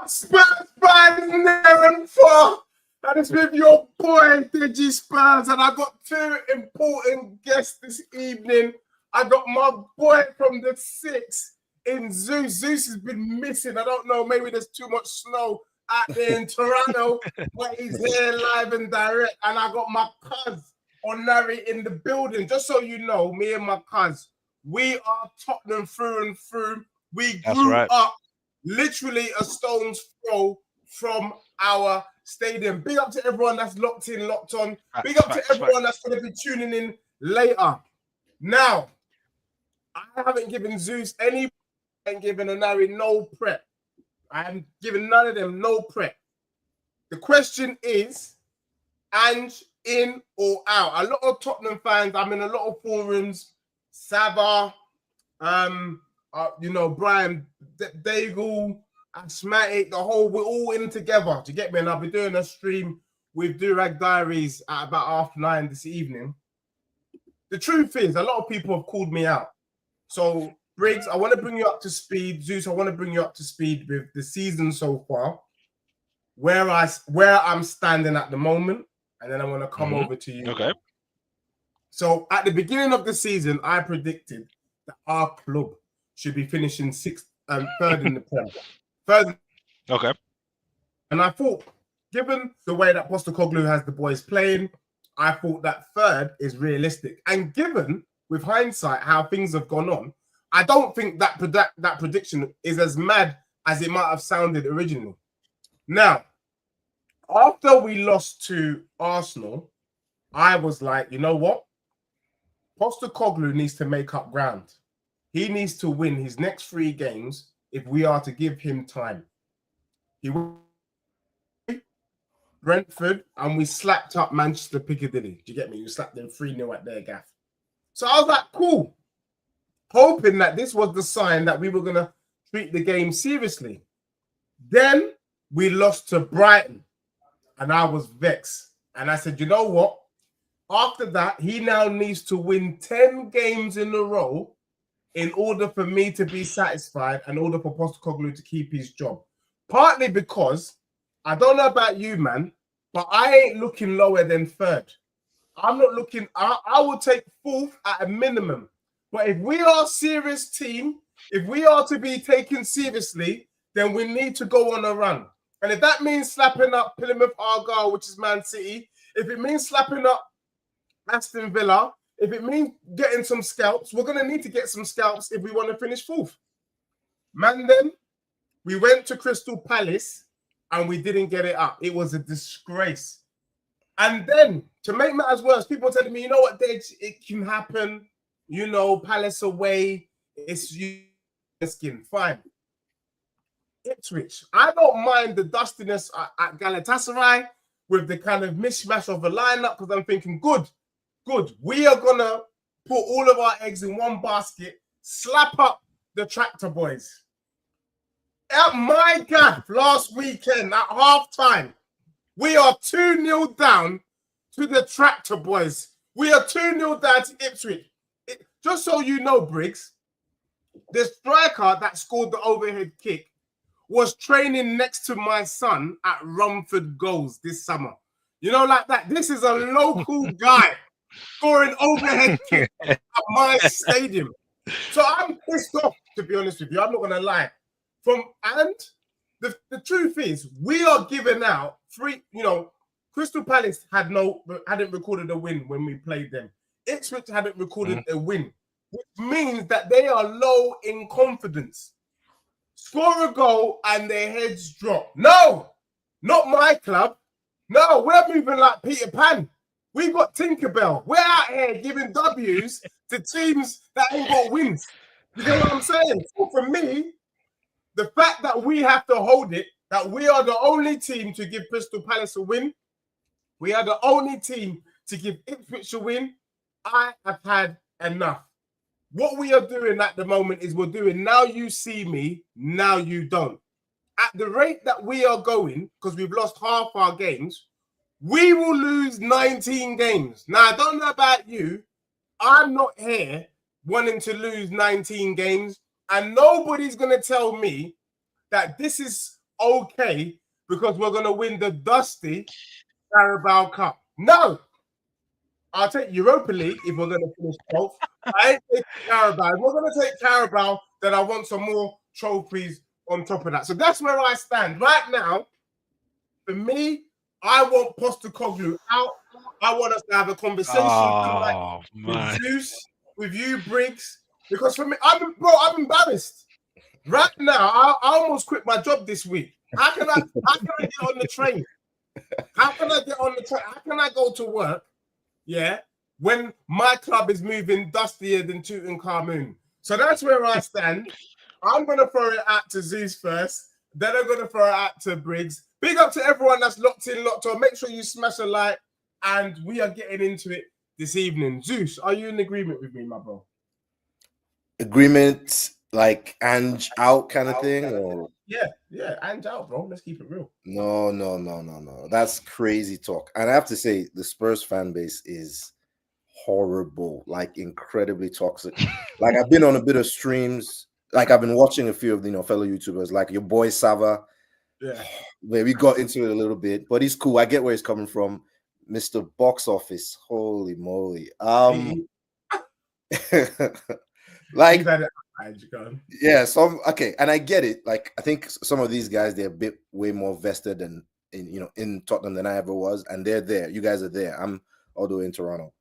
up, Spurs fans near and far? And it's with your boy, Digi Spurs, and I got two important guests this evening. I got my boy from the six in Zeus. Zeus has been missing. I don't know, maybe there's too much snow out there in Toronto, but he's here live and direct. And I got my cuz Onari in the building. Just so you know, me and my cuz, we are Tottenham through and through. We grew up literally a stone's throw from our stadium. Big up to everyone that's locked in, locked on. Big up to everyone that's going to be tuning in later. Now, I haven't given Zeus any, and given Onari no prep. I haven't given none of them no prep. The question is, Ange in or out? A lot of Tottenham fans, I'm in a lot of forums, Sava, you know, Brian, Daigle, Asthmatic, the whole, we're all in together. Do you get me? And I'll be doing a stream with Durag Diaries at about 9:30 this evening. The truth is, a lot of people have called me out. So, Briggs, I want to bring you up to speed. Zeus, I want to bring you up to speed with the season so far, where I'm standing at the moment, and then I'm going to come over to you. Okay. So, at the beginning of the season, I predicted that our club should be finishing third in the Prem. Third. Okay. And I thought, given the way that Postecoglou has the boys playing, I thought that third is realistic. And given, with hindsight, how things have gone on, I don't think that prediction is as mad as it might have sounded originally. Now, after we lost to Arsenal, I was like, you know what? Postecoglou needs to make up ground. He needs to win his next 3 games if we are to give him time. He won Brentford, and we slapped up Manchester Piccadilly. Do you get me? You slapped them 3-0 at their gaff. So I was like, cool. Hoping that this was the sign that we were going to treat the game seriously. Then we lost to Brighton, and I was vexed. And I said, you know what? After that, he now needs to win 10 games in a row in order for me to be satisfied, in order for Postecoglou to keep his job. Partly because, I don't know about you, man, but I ain't looking lower than third. I'm not looking, I will take fourth at a minimum. But if we are a serious team, if we are to be taken seriously, then we need to go on a run. And if that means slapping up Plymouth Argyle, which is Man City, if it means slapping up Aston Villa, if it means getting some scalps, we're going to need to get some scalps if we want to finish fourth. Man, then we went to Crystal Palace and we didn't get it up. It was a disgrace. And then, to make matters worse, people telling me, you know what, Dej, it can happen. You know, Palace away, it's you skin. Fine. Ipswich. I don't mind the dustiness at Galatasaray with the kind of mishmash of a lineup, because I'm thinking, good. We are going to put all of our eggs in one basket, slap up the Tractor Boys. At my gaff last weekend at halftime, we are 2-0 down to the Tractor Boys. We are 2-0 down to Ipswich. Just so you know, Briggs, the striker that scored the overhead kick was training next to my son at Romford Goals this summer. You know, like that. This is a local guy scoring overhead kick at my stadium. So I'm pissed off, to be honest with you. I'm not going to lie. And the truth is, we are giving out free, you know, Crystal Palace hadn't recorded a win when we played them. Ipswich hadn't recorded a win, which means that they are low in confidence. Score a goal and their heads drop. No, not my club. No, we're moving like Peter Pan. We've got Tinkerbell. We're out here giving W's to teams that ain't got wins. You know what I'm saying? So for me, the fact that we have to hold it, that we are the only team to give Crystal Palace a win, we are the only team to give Ipswich a win, I have had enough. What we are doing at the moment is we're doing now you see me, now you don't. At the rate that we are going, because we've lost half our games, we will lose 19 games. Now, I don't know about you. I'm not here wanting to lose 19 games, and nobody's going to tell me that this is okay because we're going to win the dusty Carabao Cup. No, I'll take Europa League if we're going to finish 12th. I ain't taking Carabao. If we're going to take Carabao, then I want some more trophies on top of that. So that's where I stand. Right now, for me, I want Postecoglou out. I want us to have a conversation tonight Oh with man. Zeus, with you, Briggs, because for me, I'm embarrassed. Right now, I almost quit my job this week. How can I get on the train? How can I get on the train? How can I go to work? Yeah, when my club is moving dustier than Tutankhamun. So that's where I stand. I'm gonna throw it out to Zeus first. Then I'm gonna throw it out to Briggs. Big up to everyone that's locked in, locked on. Make sure you smash a like, and we are getting into it this evening. Zeus, are you in agreement with me, my bro? Agreement like Ange out kind of thing, or Yeah, Ange out, bro. Let's keep it real. no. That's crazy talk. And I have to say, the Spurs fan base is horrible, like incredibly toxic. Like I've been on a bit of streams, like I've been watching a few of fellow YouTubers, like your boy Sava, Yeah. where we got into it a little bit, but he's cool. I get where he's coming from. Mr. Box Office, holy moly. He's Like had it. Gone. yeah, okay, and I get it. Like I think some of these guys, they're a bit way more vested than in Tottenham than I ever was, and they're there. You guys are there. I'm all the way in Toronto.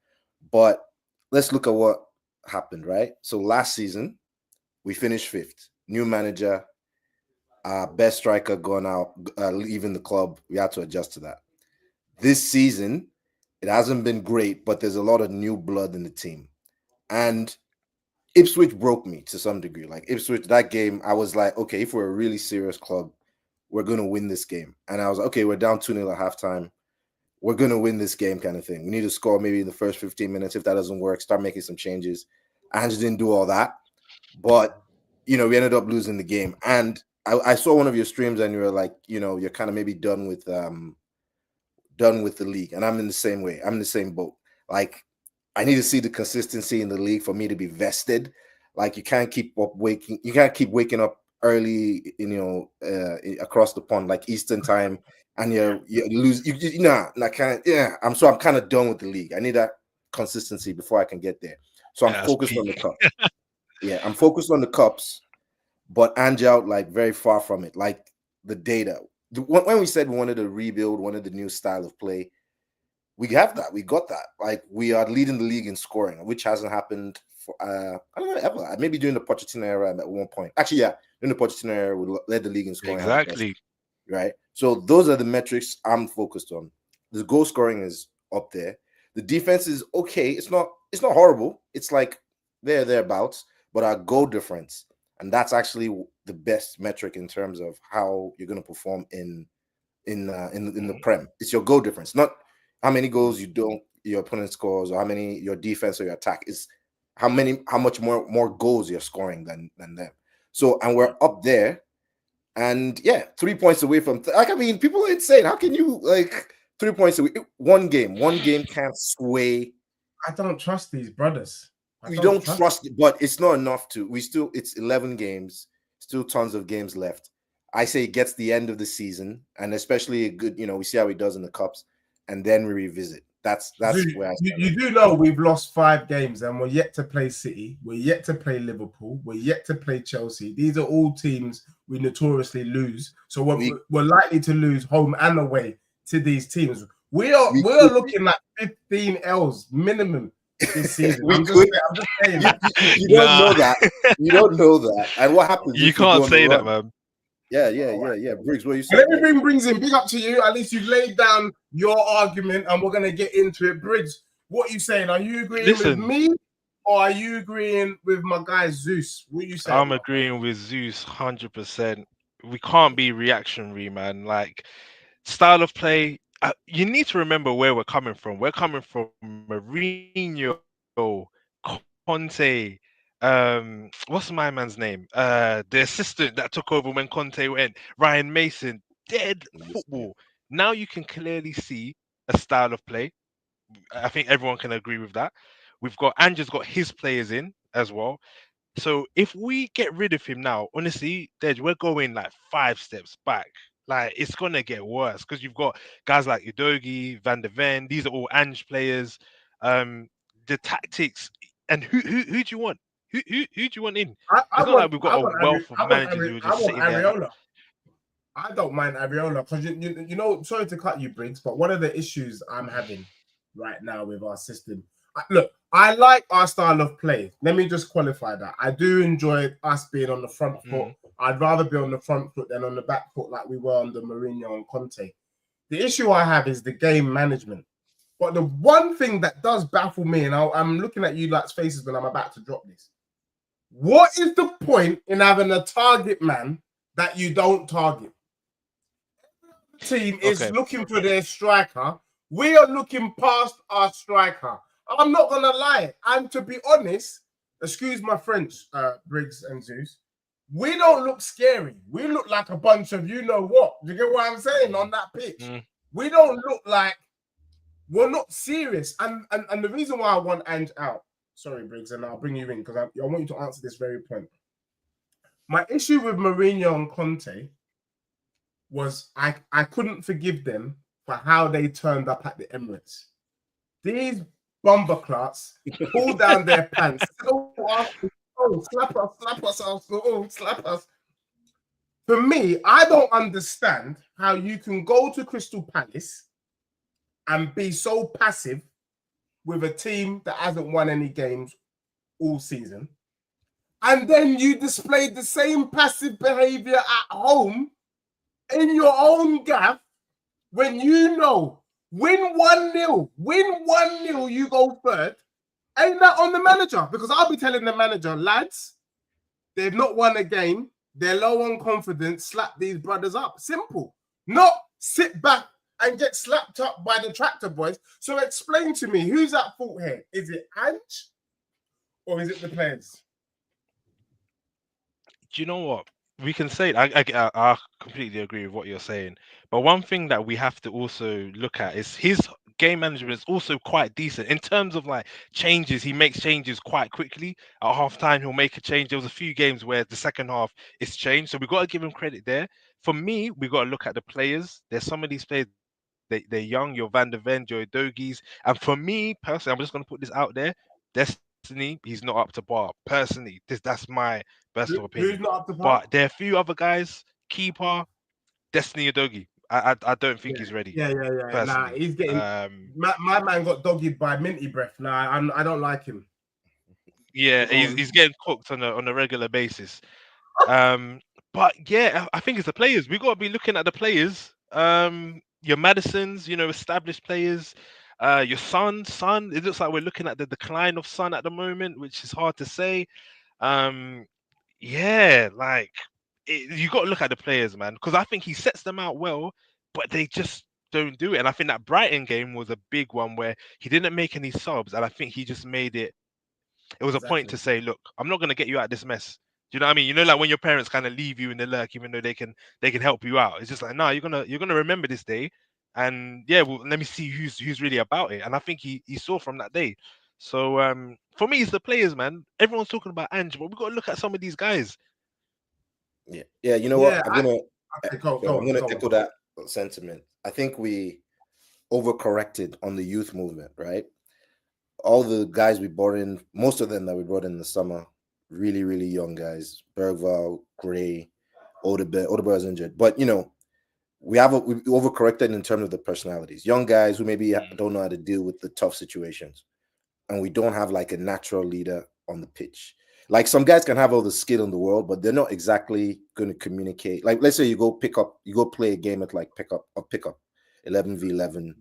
But let's look at what happened, right? So last season, we finished fifth. New manager, best striker gone out, leaving the club. We had to adjust to that. This season, it hasn't been great, but there's a lot of new blood in the team. And Ipswich broke me to some degree. Like Ipswich, that game, I was like, okay, if we're a really serious club, we're going to win this game. And I was like, okay, we're down 2-0 at halftime. We're going to win this game kind of thing. We need to score maybe in the first 15 minutes. If that doesn't work, start making some changes. Ange didn't do all that. But, we ended up losing the game. And I saw one of your streams and you were like, you're kind of maybe done with the league. And I'm in the same way. I'm in the same boat. Like, I need to see the consistency in the league for me to be vested. Like, you can't keep waking up early, across the pond, like Eastern time, and you lose. I can't. Yeah, I'm kind of done with the league. I need that consistency before I can get there. So I'm focused on the cup. Yeah, I'm focused on the cups, but Ange out, like very far from it. Like the data. When we said we wanted to rebuild, wanted the new style of play, we have that. We got that. Like we are leading the league in scoring, which hasn't happened for I don't know ever. Maybe during the Pochettino era at one point. Actually, yeah, during the Pochettino era, we led the league in scoring. Exactly. Right. So those are the metrics I'm focused on. The goal scoring is up there. The defense is okay. It's not horrible. It's like thereabouts. But our goal difference, and that's actually the best metric in terms of how you're going to perform in the Prem. It's your goal difference, not how many goals your opponent scores, or how many your defense or your attack is. How much more goals you're scoring than them. So, and we're up there, and yeah, 3 points away from. People are insane. How can you 3 points away? One game can't sway. I don't trust these brothers. We don't trust it, but it's not enough to. It's 11 games, still tons of games left. I say it gets the end of the season, and especially a good, we see how he does in the cups, and then we revisit. That's where you do know we've lost 5 games, and we're yet to play City, we're yet to play Liverpool, we're yet to play Chelsea. These are all teams we notoriously lose, so we're likely to lose home and away to these teams. We're looking at 15 L's minimum this season. I'm just saying that. You don't know that. You don't know that. And what happens? You can't say that, man. Yeah. Briggs, what you saying? Let me bring Briggs in. Big up to you. At least you've laid down your argument, and we're gonna get into it. Briggs, what are you saying? Are you agreeing with me, or are you agreeing with my guy Zeus? What are you saying? I'm agreeing with Zeus 100%. We can't be reactionary, man. Like style of play. You need to remember where we're coming from. We're coming from Mourinho, Conte. What's my man's name? The assistant that took over when Conte went, Ryan Mason. Dead football. Now you can clearly see a style of play. I think everyone can agree with that. We've got Ange's got his players in as well. So if we get rid of him now, honestly, Dej, we're going like 5 steps back. Like it's gonna get worse because you've got guys like Udogi, Van der Ven. These are all Ange players. Um, the tactics and who do you want? Who do you want in? I It's not like want we've got a wealth of managers who are I just want sitting there. Areola. I don't mind Areola because you know, sorry to cut you, Briggs, but one of the issues I'm having right now with our system. Look, I like our style of play. Let me just qualify that. I do enjoy us being on the front foot. I'd rather be on the front foot than on the back foot like we were under Mourinho and Conte. The issue I have is the game management. But the one thing that does baffle me, and I'm looking at you like faces when I'm about to drop this. What is the point in having a target man that you don't target? Team is looking for their striker. We are looking past our striker. I'm not gonna lie, and to be honest, excuse my French, Briggs and Zeus, we don't look scary. We look like a bunch of you know what. Do you get what I'm saying on that pitch? We don't look like we're not serious. And the reason why I want Ange out, sorry, Briggs, and I'll bring you in because I want you to answer this very point. My issue with Mourinho and Conte was I couldn't forgive them for how they turned up at the Emirates. These bumperclots pulled down their pants. Slap us, slap us. For me, I don't understand how you can go to Crystal Palace and be so passive with a team that hasn't won any games all season. And then you displayed the same passive behavior at home in your own gaff when you know win 1-0, you go third. Ain't that on the manager? Because I'll be telling the manager, lads, they've not won a game. They're low on confidence. Slap these brothers up. Simple. Not sit back and get slapped up by the tractor boys. So explain to me, who's at fault here? Is it Ange or is it the players? Do you know what? We can say I completely agree with what you're saying. But one thing that we have to also look at is his game management is also quite decent in terms of like changes. He makes changes quite quickly. At halftime, he'll make a change. There was a few games where the second half is changed. So we've got to give him credit there. For me, we got to look at the players. There's some of these players, they're young, your Van der Ven, your Doggies. And for me, personally, I'm just going to put this out there. Destiny, he's not up to bar. Personally, that's my personal opinion. Who's not up to par? But there are a few other guys, keeper, Destiny Udogie. I don't think he's ready. Yeah. Personally. Nah, he's getting my man got dogged by Minty Breath. Nah, I don't like him. Yeah, he's getting cooked on a regular basis. But yeah, I think it's the players. We got to be looking at the players. Your Madisons, established players. Your Son. It looks like we're looking at the decline of Son at the moment, which is hard to say. Yeah, like you got to look at the players, man, because I think he sets them out well, but they just don't do it. And I think that Brighton game was a big one where he didn't make any subs, and I think he just made it. It was a point to say, look, I'm not going to get you out of this mess. Do you know what I mean? Like when your parents kind of leave you in the lurk, even though they can help you out. It's just like, no, you're gonna remember this day, and yeah, well, let me see who's really about it. And I think he saw from that day. So for me, it's the players, man. Everyone's talking about Ange, but we got to look at some of these guys. Yeah. You know what? I'm gonna echo that sentiment. I think we overcorrected on the youth movement, right? All the guys we brought in, most of them that we brought in the summer, really, really young guys. Bergvall, Gray, Odegaard is injured. But, we overcorrected in terms of the personalities. Young guys who maybe don't know how to deal with the tough situations. And we don't have like a natural leader on the pitch. Like some guys can have all the skill in the world, but they're not exactly going to communicate. Like, let's say you go play a game at like pickup 11v11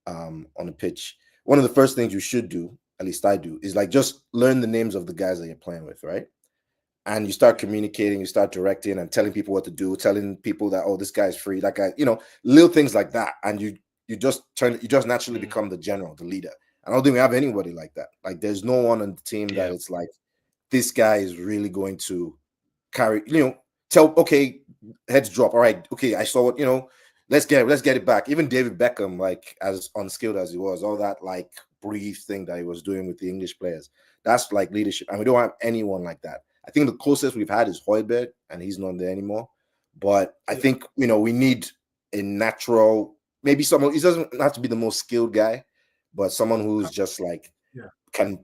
on the pitch. One of the first things you should do, at least I do, is like just learn the names of the guys that you're playing with, right? And you start communicating, you start directing and telling people what to do, telling people that, oh, this guy's free, that guy, little things like that. And you just naturally become the general, the leader. I don't think we have anybody like that. Like there's no one on the team that it's like, this guy is really going to carry, okay, heads drop. All right, okay, I saw what, let's get it back. Even David Beckham, like as unskilled as he was, all that like brief thing that he was doing with the English players, that's like leadership. And we don't have anyone like that. I think the closest we've had is Højbjerg, and he's not there anymore. But I think, we need a natural, maybe someone, he doesn't have to be the most skilled guy, but someone who's just like, can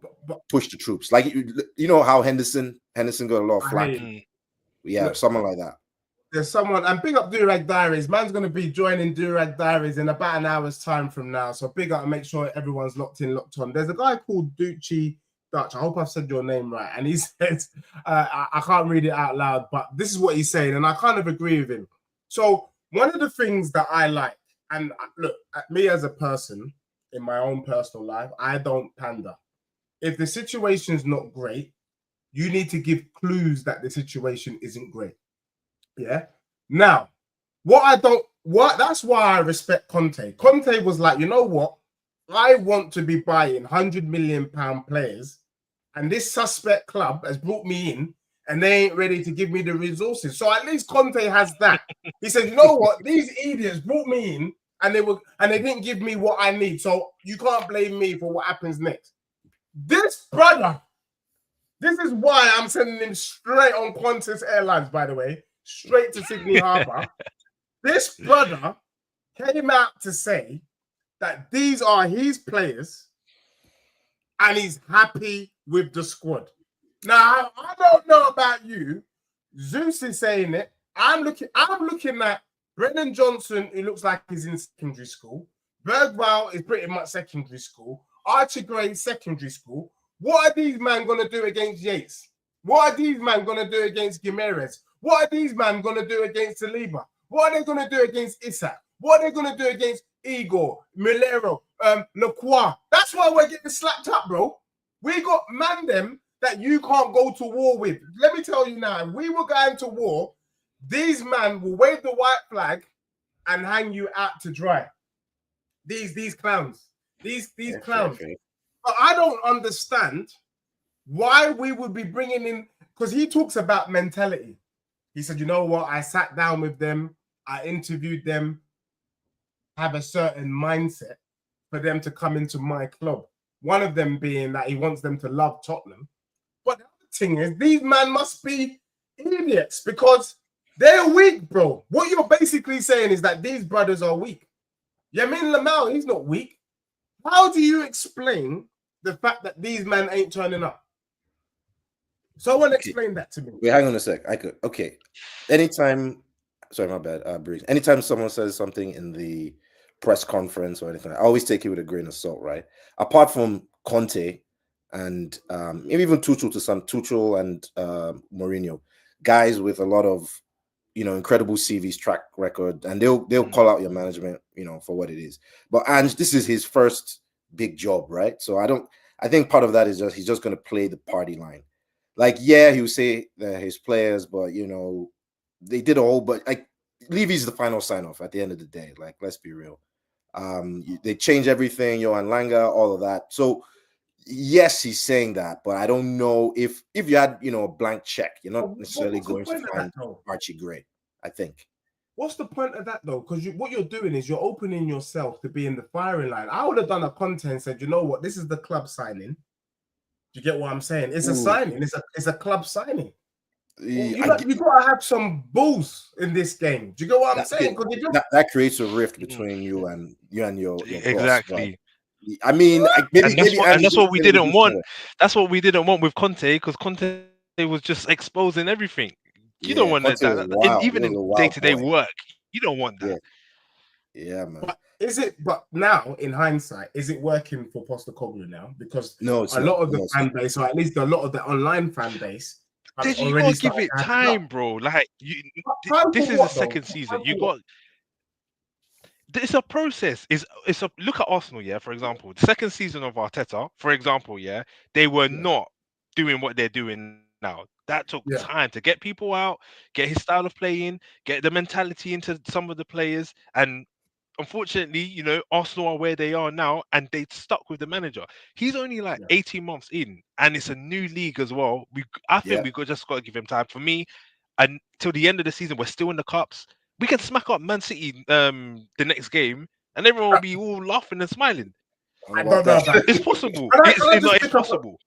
push the troops. Like, you know how Henderson got a lot of flack. Yeah, look, someone like that. There's someone, and big up Durag Diaries. Man's going to be joining Durag Diaries in about an hour's time from now. So big up and make sure everyone's locked on. There's a guy called Ducci Dutch. I hope I've said your name right. And he says, I can't read it out loud, but this is what he's saying. And I kind of agree with him. So one of the things that I like, and look, at me as a person in my own personal life, I don't pander. If the situation's not great, you need to give clues that the situation isn't great. Yeah. Now, that's why I respect Conte. Conte was like, you know what? I want to be buying £100 million players, and this suspect club has brought me in, and they ain't ready to give me the resources. So at least Conte has that. He said, you know what? These idiots brought me in, and they didn't give me what I need. So you can't blame me for what happens next. This brother, this is why I'm sending him straight on Qantas Airlines, by the way. Straight to Sydney Harbour. This brother came out to say that these are his players and he's happy with the squad. Now, I don't know about you. Zeus is saying it. I'm looking at Brennan Johnson, who looks like he's in secondary school. Bergwijn is pretty much secondary school. Archie Gray, secondary school. What are these men going to do against Yates? What are these men going to do against Gimenez? What are these men going to do against Saliba? What are they going to do against Issa? What are they going to do against Igor, Milero, Lacroix? That's why we're getting slapped up, bro. We got them that you can't go to war with. Let me tell you now, if we were going to war, these men will wave the white flag and hang you out to dry. These clowns. These clowns. Okay. But I don't understand why we would be bringing in, because he talks about mentality. He said, you know what? I sat down with them. I interviewed them. Have a certain mindset for them to come into my club. One of them being that he wants them to love Tottenham. But the other thing is, these men must be idiots because they're weak, bro. What you're basically saying is that these brothers are weak. Yamin Lamau, he's not weak. How do you explain the fact that these men ain't turning up? Someone explain that to me. Wait, hang on a sec. I could. Okay. Anytime, sorry, my bad, Breeze. Anytime someone says something in the press conference or anything, I always take it with a grain of salt, right? Apart from Conte and maybe even Tuchel and Mourinho, guys with a lot of, incredible CVs, track record, and they'll call out your management, for what it is. But Ange, this is his first big job, right? So I think part of that is he's just going to play the party line. Like, yeah, he would say that his players, but they did a whole, but like Levy's the final sign off at the end of the day. Like, let's be real. They change everything, Johan Langer, all of that. So yes, he's saying that, but I don't know if you had, a blank check, you're not necessarily going to find Archie Gray, I think. What's the point of that though? Because what you're doing is you're opening yourself to be in the firing line. I would have done a content and said, you know what, this is the club signing. Do you get what I'm saying? It's a signing. It's a club signing. You got to have some balls in this game. Do you get what I'm saying? That creates a rift between you and your exactly. Boss, I mean, that's what we didn't want. That's what we didn't want with Conte, because Conte was just exposing everything. You don't want that. Even in day-to-day work, you don't want that. Yeah, man. But now, in hindsight, is it working for Postecoglou now? Because a lot of the fan base, or at least a lot of the online fan base, you gotta give it time, bro. Like, this is the second season. It's a process. Look at Arsenal, yeah, for example. The second season of Arteta, for example, yeah, they were not doing what they're doing now. That took time to get people out, get his style of playing, get the mentality into some of the players, and unfortunately, Arsenal are where they are now, and they stuck with the manager. He's only like 18 months in, and it's a new league as well. I think we just got to give him time. For me, until the end of the season, we're still in the cups. We can smack up Man City the next game, and everyone will be all laughing and smiling. I don't know about it's possible. It's possible.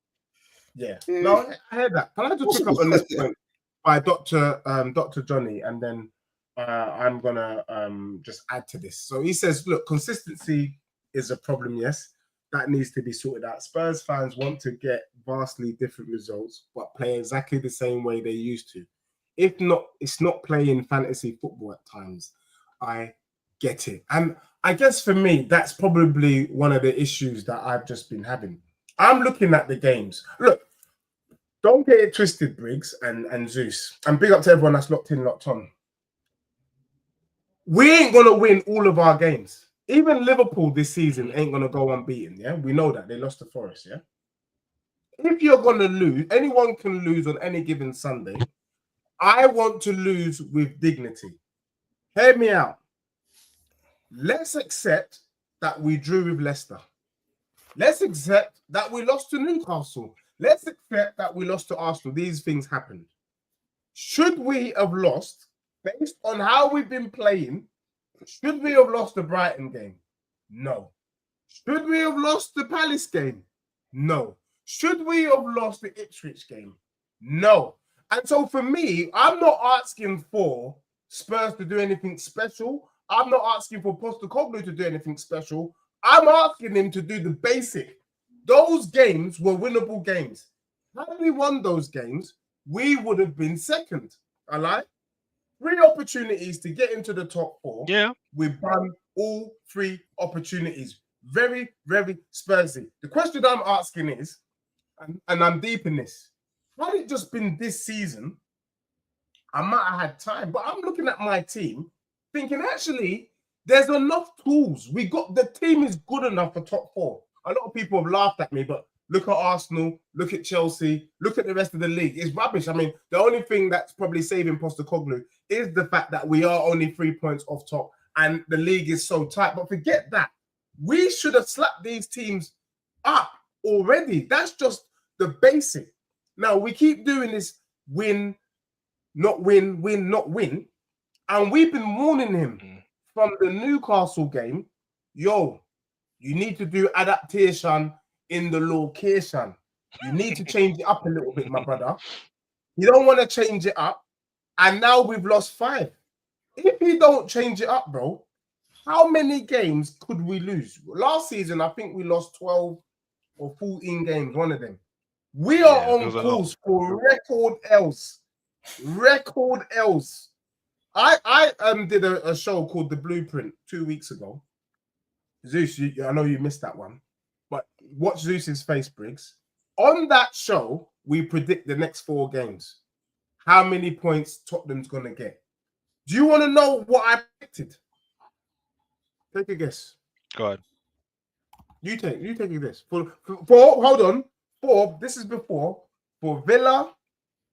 Yeah. No, I heard that. Can I just pick up on this point by Dr. Johnny, and then I'm gonna just add to this. So he says, look, consistency is a problem, yes. That needs to be sorted out. Spurs fans want to get vastly different results, but play exactly the same way they used to. If not, it's not playing fantasy football at times. I get it. And I guess for me, that's probably one of the issues that I've just been having. I'm looking at the games. Look, don't get it twisted, Briggs and Zeus. And big up to everyone that's locked in, locked on. We ain't going to win all of our games. Even Liverpool this season ain't going to go unbeaten, yeah? We know that. They lost to Forest, yeah? If you're going to lose, anyone can lose on any given Sunday. I want to lose with dignity. Hear me out. Let's accept that we drew with Leicester. Let's accept that we lost to Newcastle. Let's accept that we lost to Arsenal. These things happened. Should we have lost, based on how we've been playing, should we have lost the Brighton game? No. Should we have lost the Palace game? No. Should we have lost the Ipswich game? No. And so for me, I'm not asking for Spurs to do anything special. I'm not asking for Postecoglou to do anything special. I'm asking him to do the basic. Those games were winnable games. Had we won those games, we would have been second. I lie. 3 opportunities to get into the top 4. Yeah. We've done all 3 opportunities. Very, very Spursy. The question I'm asking is, and I'm deep in this, had it just been this season, I might have had time. But I'm looking at my team thinking, actually, there's enough tools. The team is good enough for top 4. A lot of people have laughed at me, but look at Arsenal, look at Chelsea, look at the rest of the league. It's rubbish. I mean, the only thing that's probably saving Postecoglou is the fact that we are only 3 points off top and the league is so tight. But forget that. We should have slapped these teams up already. That's just the basic. Now, we keep doing this win, not win, win, not win. And we've been warning him from the Newcastle game, yo, you need to do adaptation in the location. You need to change it up a little bit, my brother. You don't want to change it up. And now we've lost 5. If you don't change it up, bro, how many games could we lose? Last season, I think we lost 12 or 14 games, one of them. We are on course for record else. Record else. I did a show called The Blueprint 2 weeks ago. Zeus, I know you missed that one, but watch Zeus's face, Briggs. On that show, we predict the next 4 games. How many points Tottenham's going to get. Do you want to know what I predicted? Take a guess. Go ahead. You take a guess. For hold on. This is before, for Villa,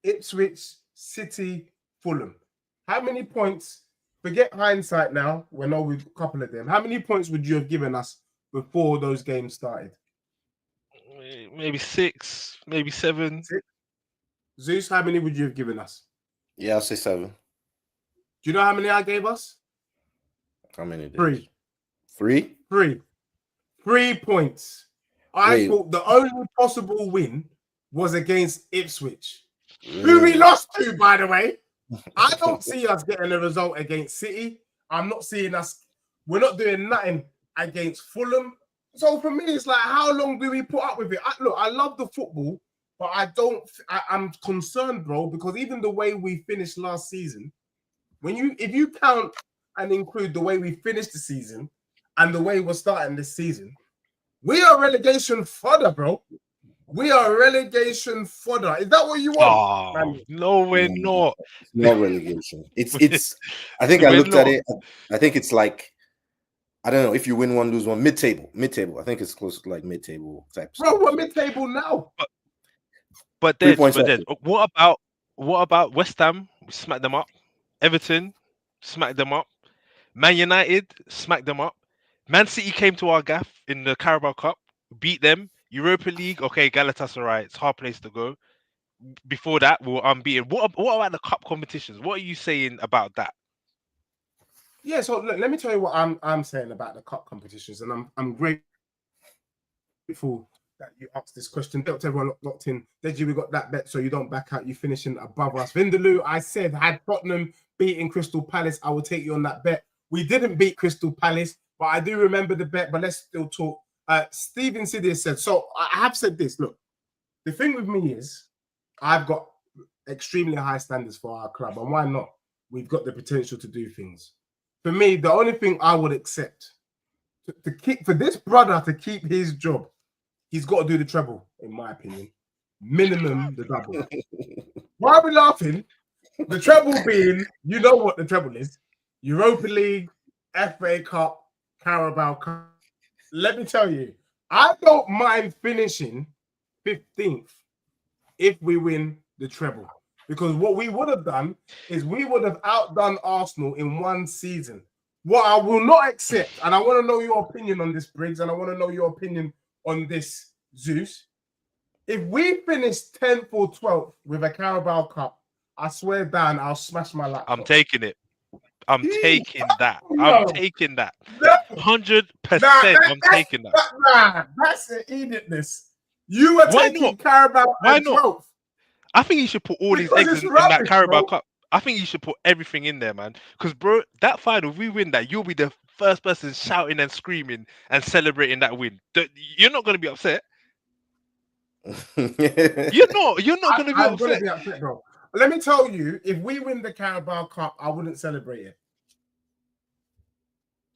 Ipswich, City, Fulham. How many points, forget hindsight now, we're not with a couple of them. How many points would you have given us before those games started? Maybe 6, maybe 7. 6? Zeus, how many would you have given us? Yeah, I'll say 7. Do you know how many I gave us? How many? 3. 3? 3. 3 points. I thought the only possible win was against Ipswich, who we lost to, by the way. I don't see us getting a result against City. I'm not seeing us. We're not doing nothing against Fulham. So for me, it's like, how long do we put up with it? Look, I love the football, but I'm concerned, bro, because even the way we finished last season, if you count and include the way we finished the season and the way we're starting this season, we are relegation fodder, bro. We are relegation fodder. Is that what you want? Oh, no, we're not. It's not relegation. It's. I think I looked at it. I think it's like, I don't know, if you win one, lose one, mid-table. I think it's close to like mid-table type. Bro, we're mid-table now. But what about West Ham? We smacked them up. Everton smacked them up. Man United smacked them up. Man City came to our gaff in the Carabao Cup, beat them. Europa League, okay, Galatasaray, it's a hard place to go. Before that, we were unbeaten. What about the cup competitions? What are you saying about that? Yeah, so look, let me tell you what I'm saying about the cup competitions, and I'm grateful that you asked this question. Don't everyone locked in. Deji, we got that bet, so you don't back out. You finishing above us. Vindaloo, I said, had Tottenham beating Crystal Palace, I will take you on that bet. We didn't beat Crystal Palace, but I do remember the bet. But let's still talk. Stephen Sidious said, so I have said this. Look, the thing with me is I've got extremely high standards for our club, and why not? We've got the potential to do things. For me, the only thing I would accept to keep for this brother to keep his job, he's got to do the treble, in my opinion. Minimum the double. Why are we laughing? The treble being, you know what the treble is: Europa League, FA Cup, Carabao Cup. Let me tell you, I don't mind finishing 15th if we win the treble. Because what we would have done is we would have outdone Arsenal in one season. What I will not accept, and I want to know your opinion on this, Briggs, and I want to know your opinion on this, Zeus. If we finish 10th or 12th with a Carabao Cup, I swear down, I'll smash my laptop. I'm taking it. I'm taking that. No. I'm taking that. No. 100%. I'm taking that. Nah, that's an idiotness. You were Why taking not? Carabao Why at not? 12th. I think you should put all these Because eggs it's in that rubbish, Carabao bro. Cup. I think you should put everything in there, man. Because, bro, that final, if we win that, you'll be the first person shouting and screaming and celebrating that win. You're not going to be upset. You're not going to be I'm going to upset. be upset, bro. Let me tell you, if we win the Carabao Cup, I wouldn't celebrate it.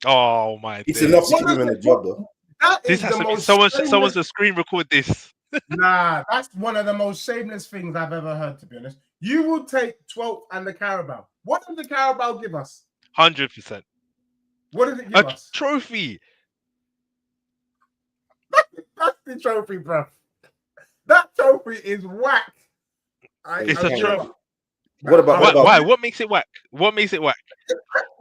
Oh, my It's days. enough to keep him in the job, though. That This is has the to be most someone's to screen record this. Nah, that's one of the most shameless things I've ever heard, to be honest. You will take 12th and the Carabao. What did the Carabao give us? 100%. What did it give A us? trophy. That's the trophy, bro. That trophy is whack. It's a trophy. What about Why? What makes it whack? What makes it whack?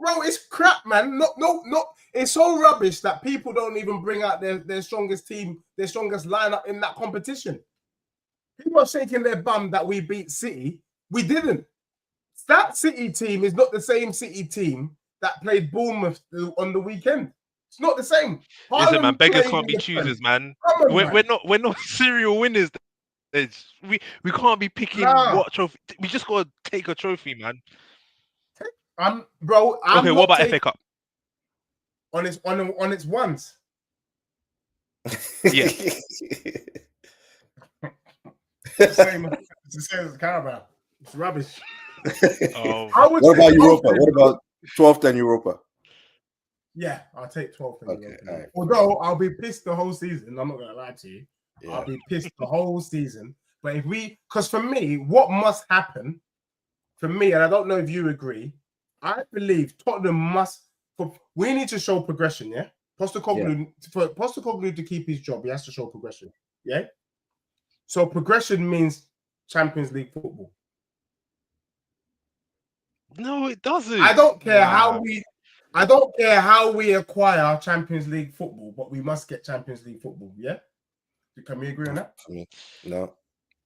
Bro, it's crap, man. No. It's so rubbish that people don't even bring out their strongest team, their strongest lineup in that competition. People are shaking their bum that we beat City. We didn't. That City team is not the same City team that played Bournemouth on the weekend. It's not the same. Listen, man, Haaland beggars played can't be with them. choosers, man. Come on, man. We're not serial winners. We can't be picking what trophy. We just gotta take a trophy, man. Bro. Okay, what about FA Cup? On its ones. Yeah. It's the same as Carabao. It's rubbish. Oh. What about Europa? What about 12th and Europa? Yeah, I'll take 12th. Okay, all right. Although I'll be pissed the whole season. I'm not gonna lie to you. Yeah. I'll be pissed the whole season. But because for me, what must happen for me, and I don't know if you agree, I believe Tottenham we need to show progression, yeah? Postecoglou, for Postecoglou to keep his job, he has to show progression. Yeah. So progression means Champions League football. No, it doesn't. I don't care how we acquire Champions League football, but we must get Champions League football. Yeah. Can we agree on that?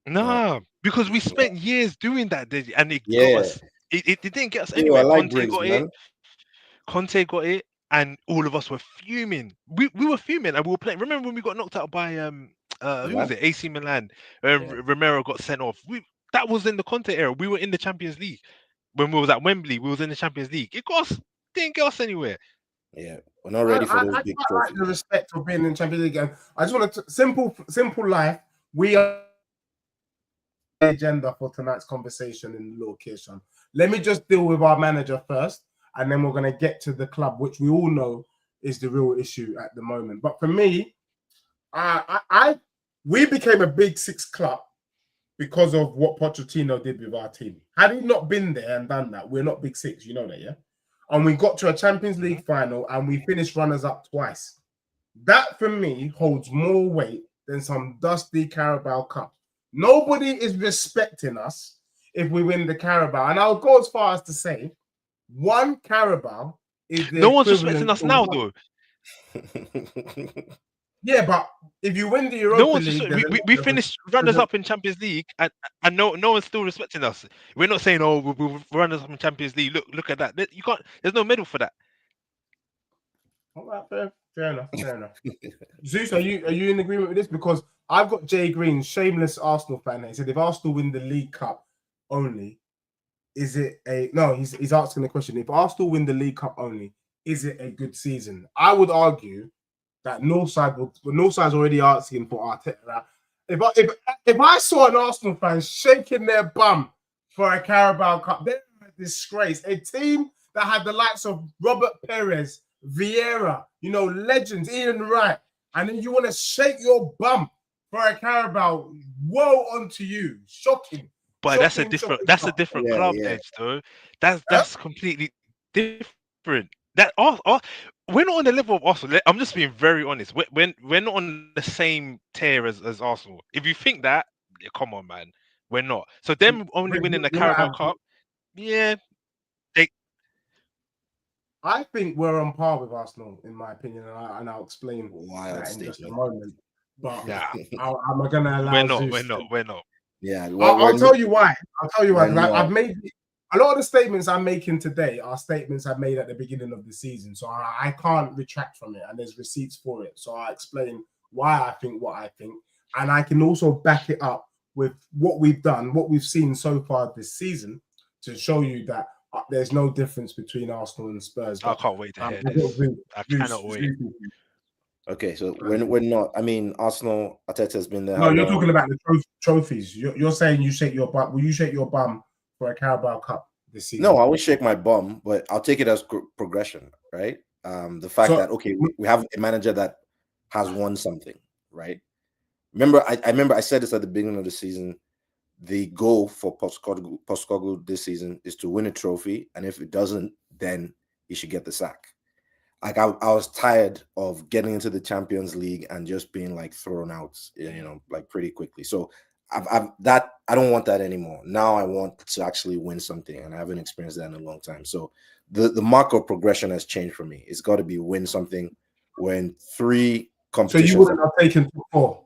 No, because we spent years doing that, and it got us. It didn't get us anywhere. Conte got it, and all of us were fuming. We were fuming, and we were playing. Remember when we got knocked out by who was it? AC Milan. Romero got sent off. That was in the Conte era. We were in the Champions League when we was at Wembley. We was in the Champions League. Didn't get us anywhere. Yeah, we're not ready for those big trophies. I like the respect of being in Champions League. And I just want to simple life. We are the agenda for tonight's conversation in the location. Let me just deal with our manager first, and then we're going to get to the club, which we all know is the real issue at the moment. But for me, we became a Big Six club because of what Pochettino did with our team. Had he not been there and done that, we're not Big Six. You know that, yeah? And we got to a Champions League final and we finished runners-up twice. That, for me, holds more weight than some dusty Carabao Cup. Nobody is respecting us if we win the Carabao. And I'll go as far as to say, one Carabao is the no one's respecting us now, though. Yeah, but if you win the Europa League, we finished runners-up in Champions League, and no one's still respecting us. We're not saying, "Oh, we'll runners-up in Champions League." Look at that. You can't. There's no medal for that. All right, fair enough. Zeus, are you in agreement with this? Because I've got Jay Green, shameless Arsenal fan. He said, if Arsenal win the League Cup only, is it a no? He's asking the question. If Arsenal win the League Cup only, is it a good season? I would argue that Northside's already asking for Arteta. If I saw an Arsenal fan shaking their bum for a Carabao Cup, they're a disgrace. A team that had the likes of Robert Perez, Vieira, legends, Ian Wright, and then you want to shake your bum for a Carabao. Woe unto you! Shocking. But that's a different club, yeah. Edge, though. That's completely different. We're not on the level of Arsenal. I'm just being very honest. We're not on the same tier as Arsenal. If you think that, come on, man, we're not. So them only winning the Carabao Cup, yeah. I think we're on par with Arsenal, in my opinion, and I'll explain Wild that in just a statement. moment. But Nah, I'm going to allow we're not. Yeah, I'll tell you why. Because I've made a lot of the statements I'm making today are statements I made at the beginning of the season, so I can't retract from it, and there's receipts for it. So I explain why I think what I think, and I can also back it up with what we've done, what we've seen so far this season, to show you that there's no difference between Arsenal and Spurs. I can't wait to hear this. I cannot wait. Okay, so we're not. I mean, Arsenal, Arteta has been there. No, you're talking about the trophies. You're saying you shake your bum. Will you shake your bum for a Carabao Cup this season? No, I won't shake my bum, but I'll take it as progression, right? The fact that we have a manager that has won something, right? Remember, I said this at the beginning of the season. The goal for Postecoglou this season is to win a trophy, and if it doesn't, then he should get the sack. Like I was tired of getting into the Champions League and just being like thrown out, like pretty quickly. So I don't want that anymore. Now I want to actually win something, and I haven't experienced that in a long time. So the mark of progression has changed for me. It's got to be win something. We're in 3 competitions. So you wouldn't have taken top 4.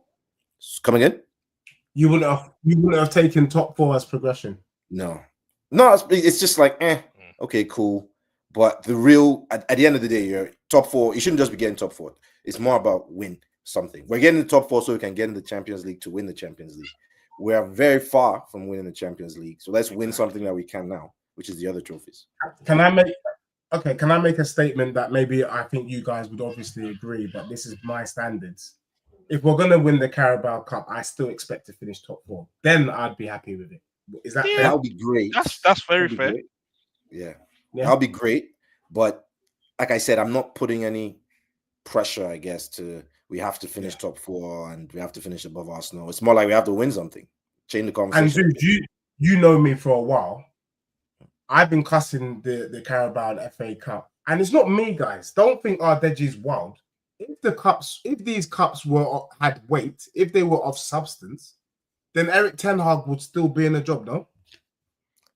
Come again? You wouldn't have taken top 4 as progression. No, it's just like okay, cool. But the real, at the end of the day, you're top 4. You shouldn't just be getting top 4. It's more about win something. We're getting the top 4 so we can get in the Champions League to win the Champions League. We are very far from winning the Champions League. So let's win something that we can now, which is the other trophies. Can I make a statement that maybe I think you guys would obviously agree, but this is my standards. If we're going to win the Carabao Cup, I still expect to finish top 4. Then I'd be happy with it. Is that fair? That would be great. That's very fair. Yeah. That'll be great. But like I said, I'm not putting any pressure, I guess, we have to finish top 4 and we have to finish above Arsenal. It's more like we have to win something. Change the conversation. And dude, you know me for a while. I've been cussing the Carabao and FA Cup. And it's not me, guys. Don't think Deji's wild. If these cups had weight, if they were of substance, then Eric Ten Hag would still be in the job, no?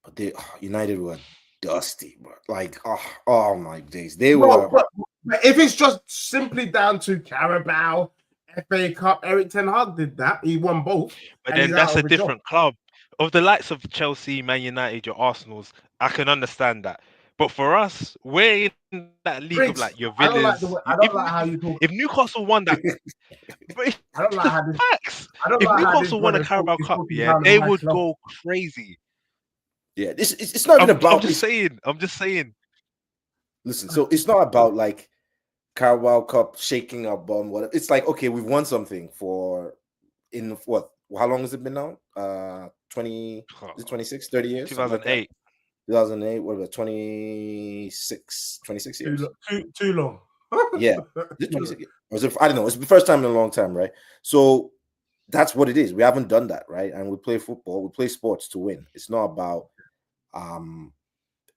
But United were dusty, bro. Like, oh my days. They were. But if it's just simply down to Carabao, FA Cup, Eric Ten Hag did that. He won both. But then that's a different club. Of the likes of Chelsea, Man United, your Arsenals, I can understand that. But for us, we're in that league of like your Villas. I don't like how you talk. If Newcastle won that, I don't like how this. Facts. If Newcastle won a Carabao Cup, they would go crazy. Yeah, it's not even about. I'm just saying. Listen, so it's not about like Carabao Cup shaking our bum. Whatever. It's like, okay, we've won something in what? How long has it been now? 26, 30 years? 2008. 2008, what about 26 years? Too long. Yeah. I don't know. It's the first time in a long time, right? So that's what it is. We haven't done that, right? And we play football, we play sports to win. It's not about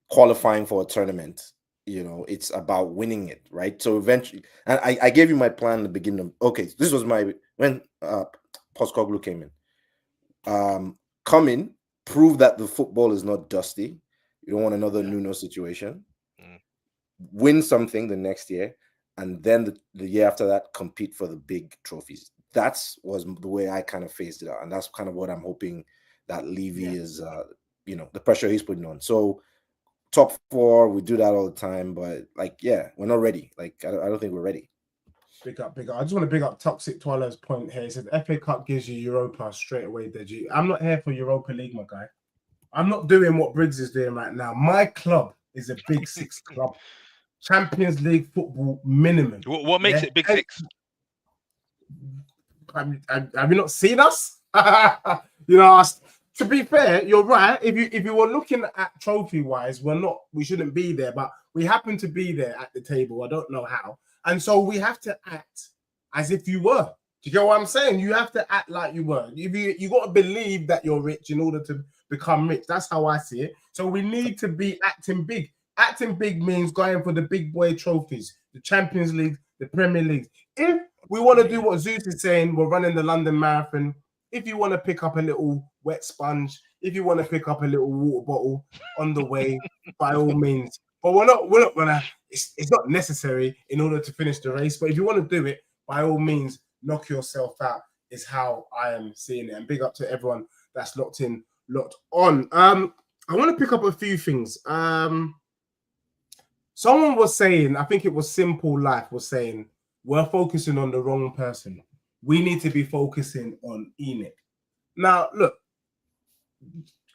qualifying for a tournament. It's about winning it, right? So eventually, and I gave you my plan in the beginning. Okay, this was when Postecoglou came in. Come in, prove that the football is not dusty. You don't want another Nuno situation. Win something the next year, and then the year after that, compete for the big trophies. That was the way I kind of phased it out, and that's kind of what I'm hoping that Levy is, the pressure he's putting on. So top 4, we do that all the time, but we're not ready. Like I don't think we're ready. Big up, big up. I just want to big up Toxic Twirler's point here. He says FA Cup gives you Europa straight away, Deji. I'm not here for Europa League, my guy. I'm not doing what Briggs is doing right now. My club is a Big Six club. Champions League football minimum. What makes it Big Six? Have you not seen us? You know, to be fair, you're right. If you were looking at trophy wise, we shouldn't be there, but we happen to be there at the table. I don't know how, and so we have to act as if you were. Do you get what I'm saying? You have to act like you were. You got to believe that you're rich in order to become rich. That's how I see it. So we need to be acting big. Acting big means going for the big boy trophies, the Champions League, the Premier League. If we want to do what Zeus is saying, we're running the London Marathon. If you want to pick up a little wet sponge, if you want to pick up a little water bottle on the way, by all means. But we're not gonna. It's not necessary in order to finish the race. But if you want to do it, by all means, knock yourself out. Is how I am seeing it. And big up to everyone that's locked on. I want to pick up a few things. Someone was saying, I think it was Simple Life was saying, we're focusing on the wrong person. We need to be focusing on ENIC. Now, look,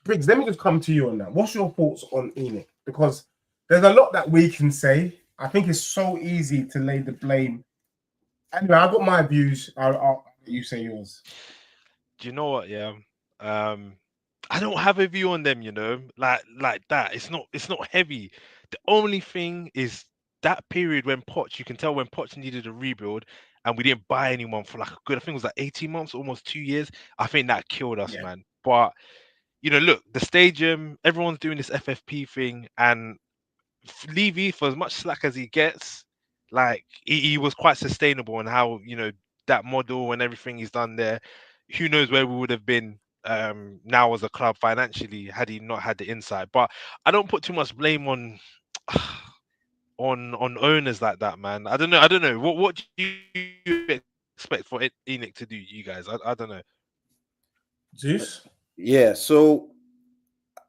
Briggs, let me just come to you on that. What's your thoughts on ENIC? Because there's a lot that we can say. I think it's so easy to lay the blame. Anyway, I've got my views. I'll you say yours. Do you know what? Yeah. I don't have a view on them, you know, like that. It's not heavy. The only thing is that period when you can tell when Poch needed a rebuild and we didn't buy anyone for like a good, I think it was like 18 months, almost 2 years. I think that killed us, man. But, you know, look, the stadium, everyone's doing this FFP thing, and Levy, for as much slack as he gets, like he was quite sustainable in how, you know, that model and everything he's done there. Who knows where we would have been now as a club financially had he not had the insight. But I don't put too much blame on owners like that, man. I don't know. What do you expect for ENIC to do, you guys? I don't know. Zeus? Yeah, so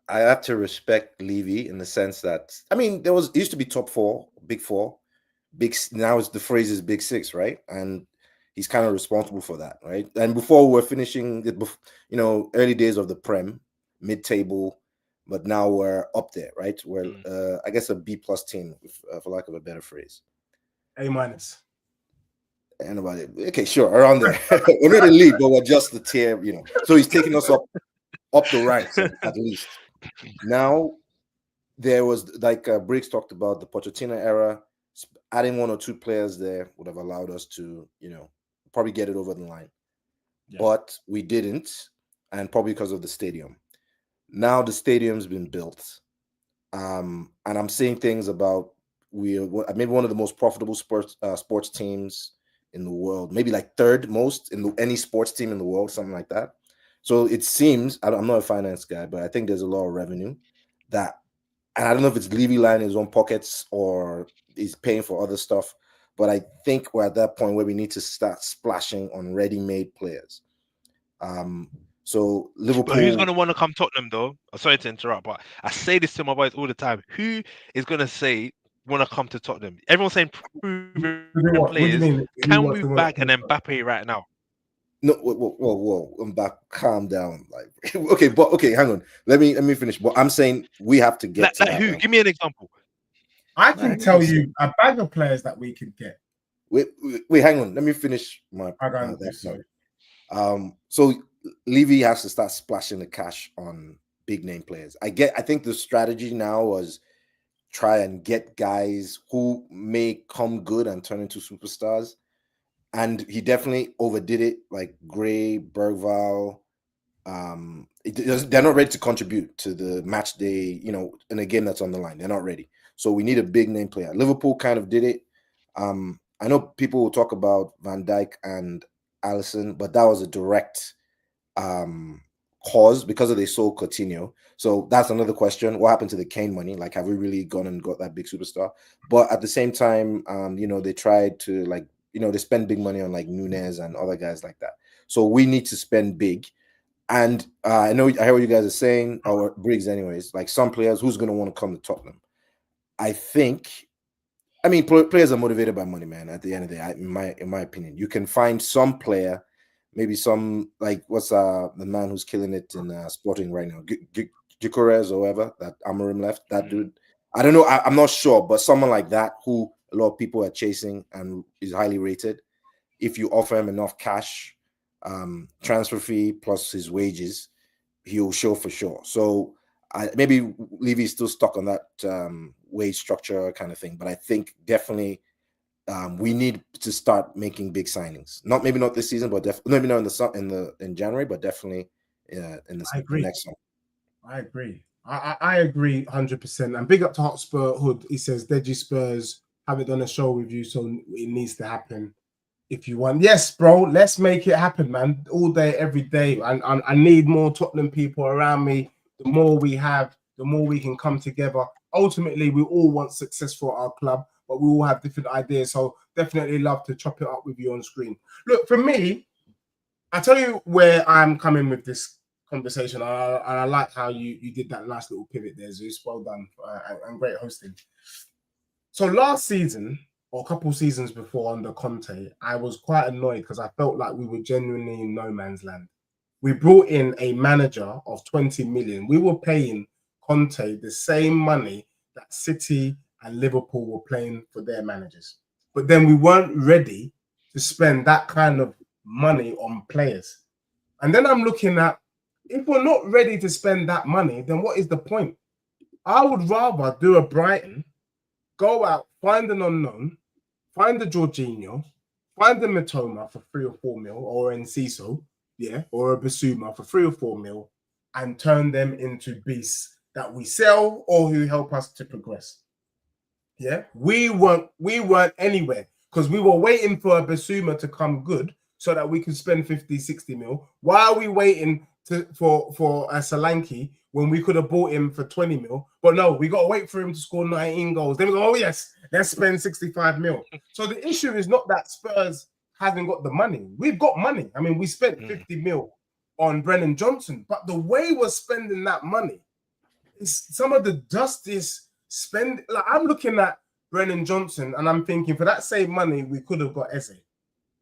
I have to respect Levy in the sense that, I mean, it used to be top four, big four, now it's the phrase is Big Six, right? And he's kind of responsible for that, right? And before we're finishing, you know, early days of the Prem, mid-table, but now we're up there, right? We're, I guess, a B+ team, for lack of a better phrase. A-. Anybody? Okay, sure, around there. We're not elite, but we're just the tier, you know. So he's taking us up the ranks at least. Now, there was, like Briggs talked about, the Pochettino era. Adding 1 or 2 players there would have allowed us to, you know, probably get it over the line. Yeah. But we didn't, and probably because of the stadium. Now the stadium's been built. And I'm saying things about maybe one of the most profitable sports teams in the world, maybe like third most in any sports team in the world, something like that. So it seems, I'm not a finance guy, but I think there's a lot of revenue that, and I don't know if it's Levy lining his own pockets or he's paying for other stuff, but I think we're at that point where we need to start splashing on ready-made players. So Liverpool. But who's going to want to come Tottenham though? I'm sorry to interrupt, but I say this to my boys all the time. Who is going to want to come to Tottenham? Everyone's saying proven players. Can we bag an Mbappe right now? No, whoa, I'm back. Calm down. Like, okay, hang on. Let me finish. But I'm saying we have to get to that. Who? Give me an example. I can tell you a bag of players that we could get. Wait, hang on. Let me finish my. Sorry. So Levy has to start splashing the cash on big name players. I think the strategy now was try and get guys who may come good and turn into superstars. And he definitely overdid it, like Gray, Bergvall. They're not ready to contribute to the match day, you know, in a game that's on the line. They're not ready. So we need a big name player. Liverpool kind of did it. I know people will talk about Van Dijk and Alisson, but that was a direct cause because they sold Coutinho. So that's another question. What happened to the Kane money? Like, have we really gone and got that big superstar? But at the same time, you know, they tried to, like, you know, they spend big money on like Nunes and other guys like that. So we need to spend big. And I hear what you guys are saying, or Briggs anyways, like some players who's going to want to come to Tottenham. I think I mean, players are motivated by money, man. At the end of the day, in my opinion, you can find some player, maybe some like what's the man who's killing it in Sporting right now, Gyökeres or whoever that Amorim left. That dude, I don't know. I'm not sure, but someone like that who a lot of people are chasing and is highly rated. If you offer him enough cash, transfer fee plus his wages, he'll show for sure. So maybe Levy's still stuck on that wage structure kind of thing, but I think definitely we need to start making big signings. Maybe not this season, but maybe not in January, but definitely in the next one. I agree. I agree 100%. And big up to Hotspur Hood. He says, Deji Spurs haven't done a show with you, so it needs to happen. If you want, yes, bro, let's make it happen, man. All day, every day. I need more Tottenham people around me. The more we have, the more we can come together. Ultimately, we all want success for our club, but we all have different ideas. So definitely love to chop it up with you on screen. Look, for me, I tell you where I'm coming with this conversation. I like how you did that last little pivot there, Zeus. Well done and great hosting. So last season, or a couple seasons before under Conte, I was quite annoyed because I felt like we were genuinely in no man's land. We brought in a manager of 20 million. We were paying Conte the same money that City and Liverpool were paying for their managers. But then we weren't ready to spend that kind of money on players. And then I'm looking at, if we're not ready to spend that money, then what is the point? I would rather do a Brighton, go out, find an unknown, find a Jorginho, find a Mitoma for 3 or 4 mil, or Enciso, or a Basuma for 3 or 4 mil, and turn them into beasts that we sell or who help us to progress. Yeah, we weren't anywhere because we were waiting for a Basuma to come good so that we could spend 50, 60 mil. Why are we waiting for a Solanke when we could have bought him for 20 mil? But no, we got to wait for him to score 19 goals. Then we go, oh yes, let's spend 65 mil. So the issue is not that Spurs hasn't got the money. We've got money. I mean, we spent 50 mil on Brennan Johnson, but the way we're spending that money is some of the dustiest spend. Like, I'm looking at Brennan Johnson and I'm thinking for that same money, we could have got Eze.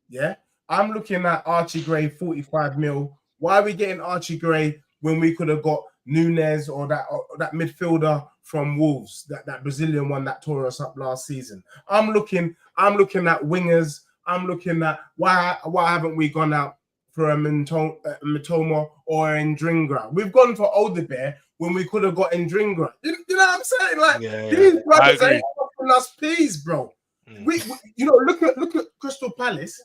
Yeah. I'm looking at Archie Gray, 45 mil. Why are we getting Archie Gray when we could have got Nunes or that midfielder from Wolves, that Brazilian one that tore us up last season? I'm looking at wingers. I'm looking at why haven't we gone out for a Mitoma or Ndringra? We've gone for Odebear when we could have got Ndringra. You know what I'm saying? Like, these brothers ain't offering us peas, bro. We look at Crystal Palace.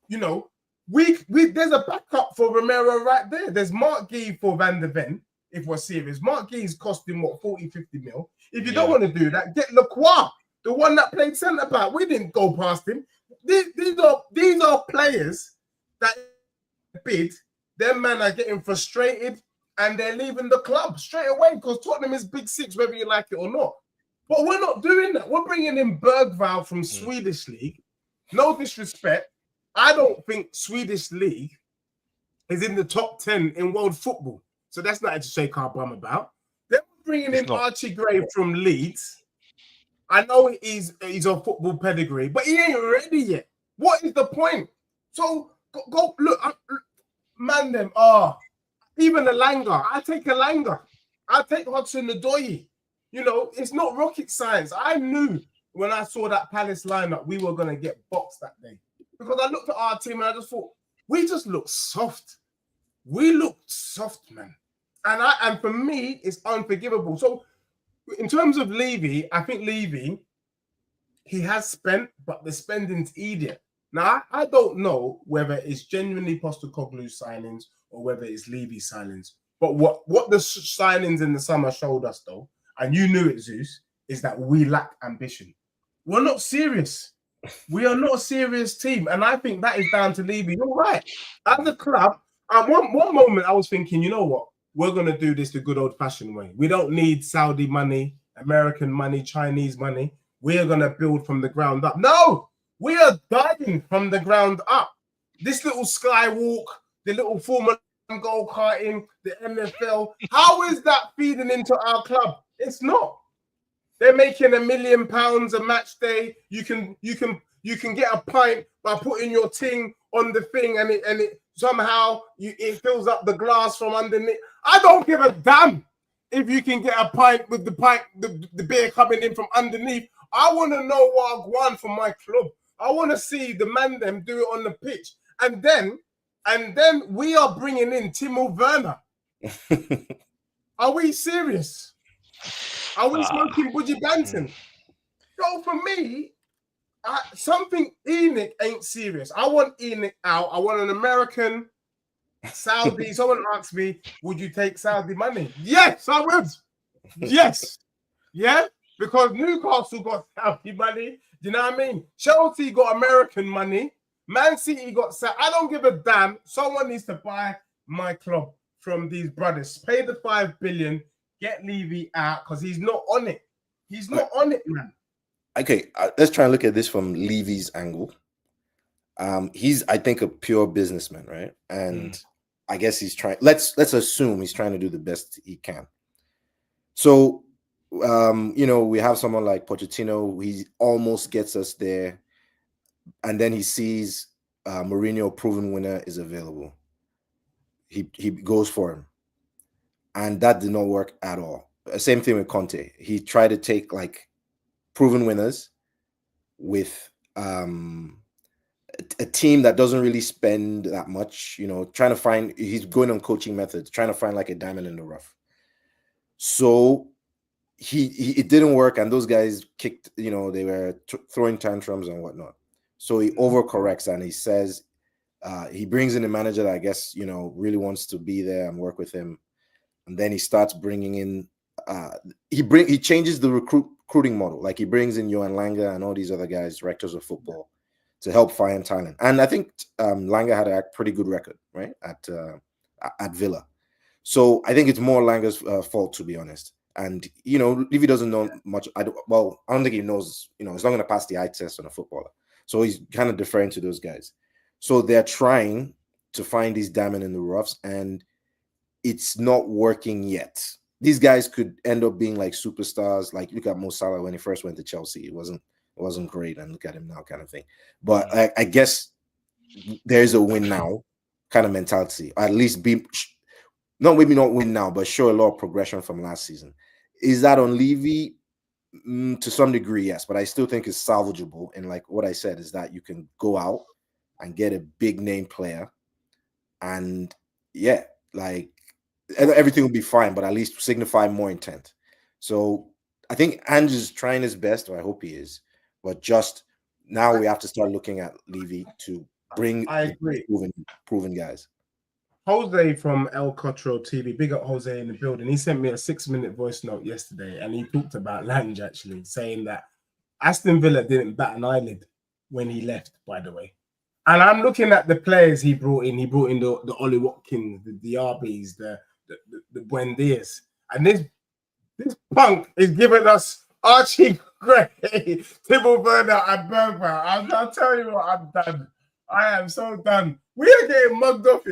You know, we there's a backup for Romero right there. There's Mark Gee for Van de Ven, if we're serious. Mark Gee's costing, 40, 50 mil. If you don't want to do that, get Lacroix, the one that played centre-back. We didn't go past him. These are players that bid. Them men are getting frustrated and they're leaving the club straight away because Tottenham is Big Six, whether you like it or not. But we're not doing that. We're bringing in Bergvall from Swedish League. No disrespect. I don't think Swedish League is in the top 10 in world football. So that's nothing to shake our bum about. They're bringing in Archie Gray from Leeds. I know he's of football pedigree, but he ain't ready yet. What is the point? So go look, man, them. Even Elanga. I take Elanga. I take Hudson-Odoi. You know, it's not rocket science. I knew when I saw that Palace lineup, we were going to get boxed that day. Because I looked at our team and I just thought, we just look soft. We look soft, man. And for me, it's unforgivable. So in terms of Levy, I think Levy, he has spent, but the spending's idiot. Now, I don't know whether it's genuinely Postecoglou signings or whether it's Levy signings. But what the signings in the summer showed us, though, and you knew it, Zeus, is that we lack ambition. We're not serious. We are not a serious team. And I think that is down to Levy. You're right. As a club, one moment I was thinking, you know what? We're going to do this the good old-fashioned way. We don't need Saudi money, American money, Chinese money. We are going to build from the ground up. No! We are dying from the ground up. This little skywalk, the little Formula go-karting, the NFL, how is that feeding into our club? It's not. They're making £1 million a match day. You can get a pint by putting your thing on the thing, and it somehow it fills up the glass from underneath. I don't give a damn if you can get a pint with the beer coming in from underneath. I want to know what I want from my club. I want to see the man them do it on the pitch, and then we are bringing in Timo Werner. Are we serious? Are we smoking Budgie Banton? So for me, something ENIC ain't serious. I want ENIC out. I want an American Saudi. Someone asked me, would you take Saudi money? Yes, I would. Yes. Yeah? Because Newcastle got Saudi money. Do you know what I mean? Chelsea got American money. Man City got Saudi. I don't give a damn. Someone needs to buy my club from these brothers. Pay the $5 billion. Get Levy out because he's not on it. He's not on it, man. Okay, let's try and look at this from Levy's angle. He's, I think, a pure businessman, right? And I guess he's trying. Let's assume he's trying to do the best he can. So, we have someone like Pochettino. He almost gets us there, and then he sees Mourinho, proven winner, is available. He goes for him, and that did not work at all. Same thing with Conte. He tried to take like proven winners with a team that doesn't really spend that much, trying to find, he's going on coaching methods, trying to find like a diamond in the rough. So it didn't work, and those guys kicked, they were throwing tantrums and whatnot. So he overcorrects and he says, he brings in a manager that I guess, really wants to be there and work with him. And then he starts bringing in, he changes the recruiting model. Like he brings in Johan Lange and all these other guys, directors of football, to help find talent. And I think Lange had a pretty good record, right, at Villa. So I think it's more Lange's fault, to be honest. And, Levy doesn't know much. I don't think he knows, he's not going to pass the eye test on a footballer. So he's kind of deferring to those guys. So they're trying to find these diamond in the roughs, and it's not working yet. These guys could end up being like superstars. Like look at Mo Salah when he first went to Chelsea. It wasn't great, and look at him now, kind of thing. But I guess there's a win now kind of mentality. Or at least maybe not win now, but show a lot of progression from last season. Is that on Levy? To some degree, yes, but I still think it's salvageable. And like what I said is that you can go out and get a big name player, and like everything will be fine, but at least signify more intent. So I think Ange is trying his best, or I hope he is, but just now we have to start looking at Levy to bring proven guys. Jose from El Cotro TV, big up Jose in the building. He sent me a 6-minute voice note yesterday, and he talked about Lange actually, saying that Aston Villa didn't bat an eyelid when he left, by the way. And I'm looking at the players he brought in. He brought in the Ollie Watkins, the Diabys, the Buendias. And this punk is giving us Archie Gray, Timo Werner, and Bergman. I'll tell you what, I'm done. I am so done. We are getting mugged off,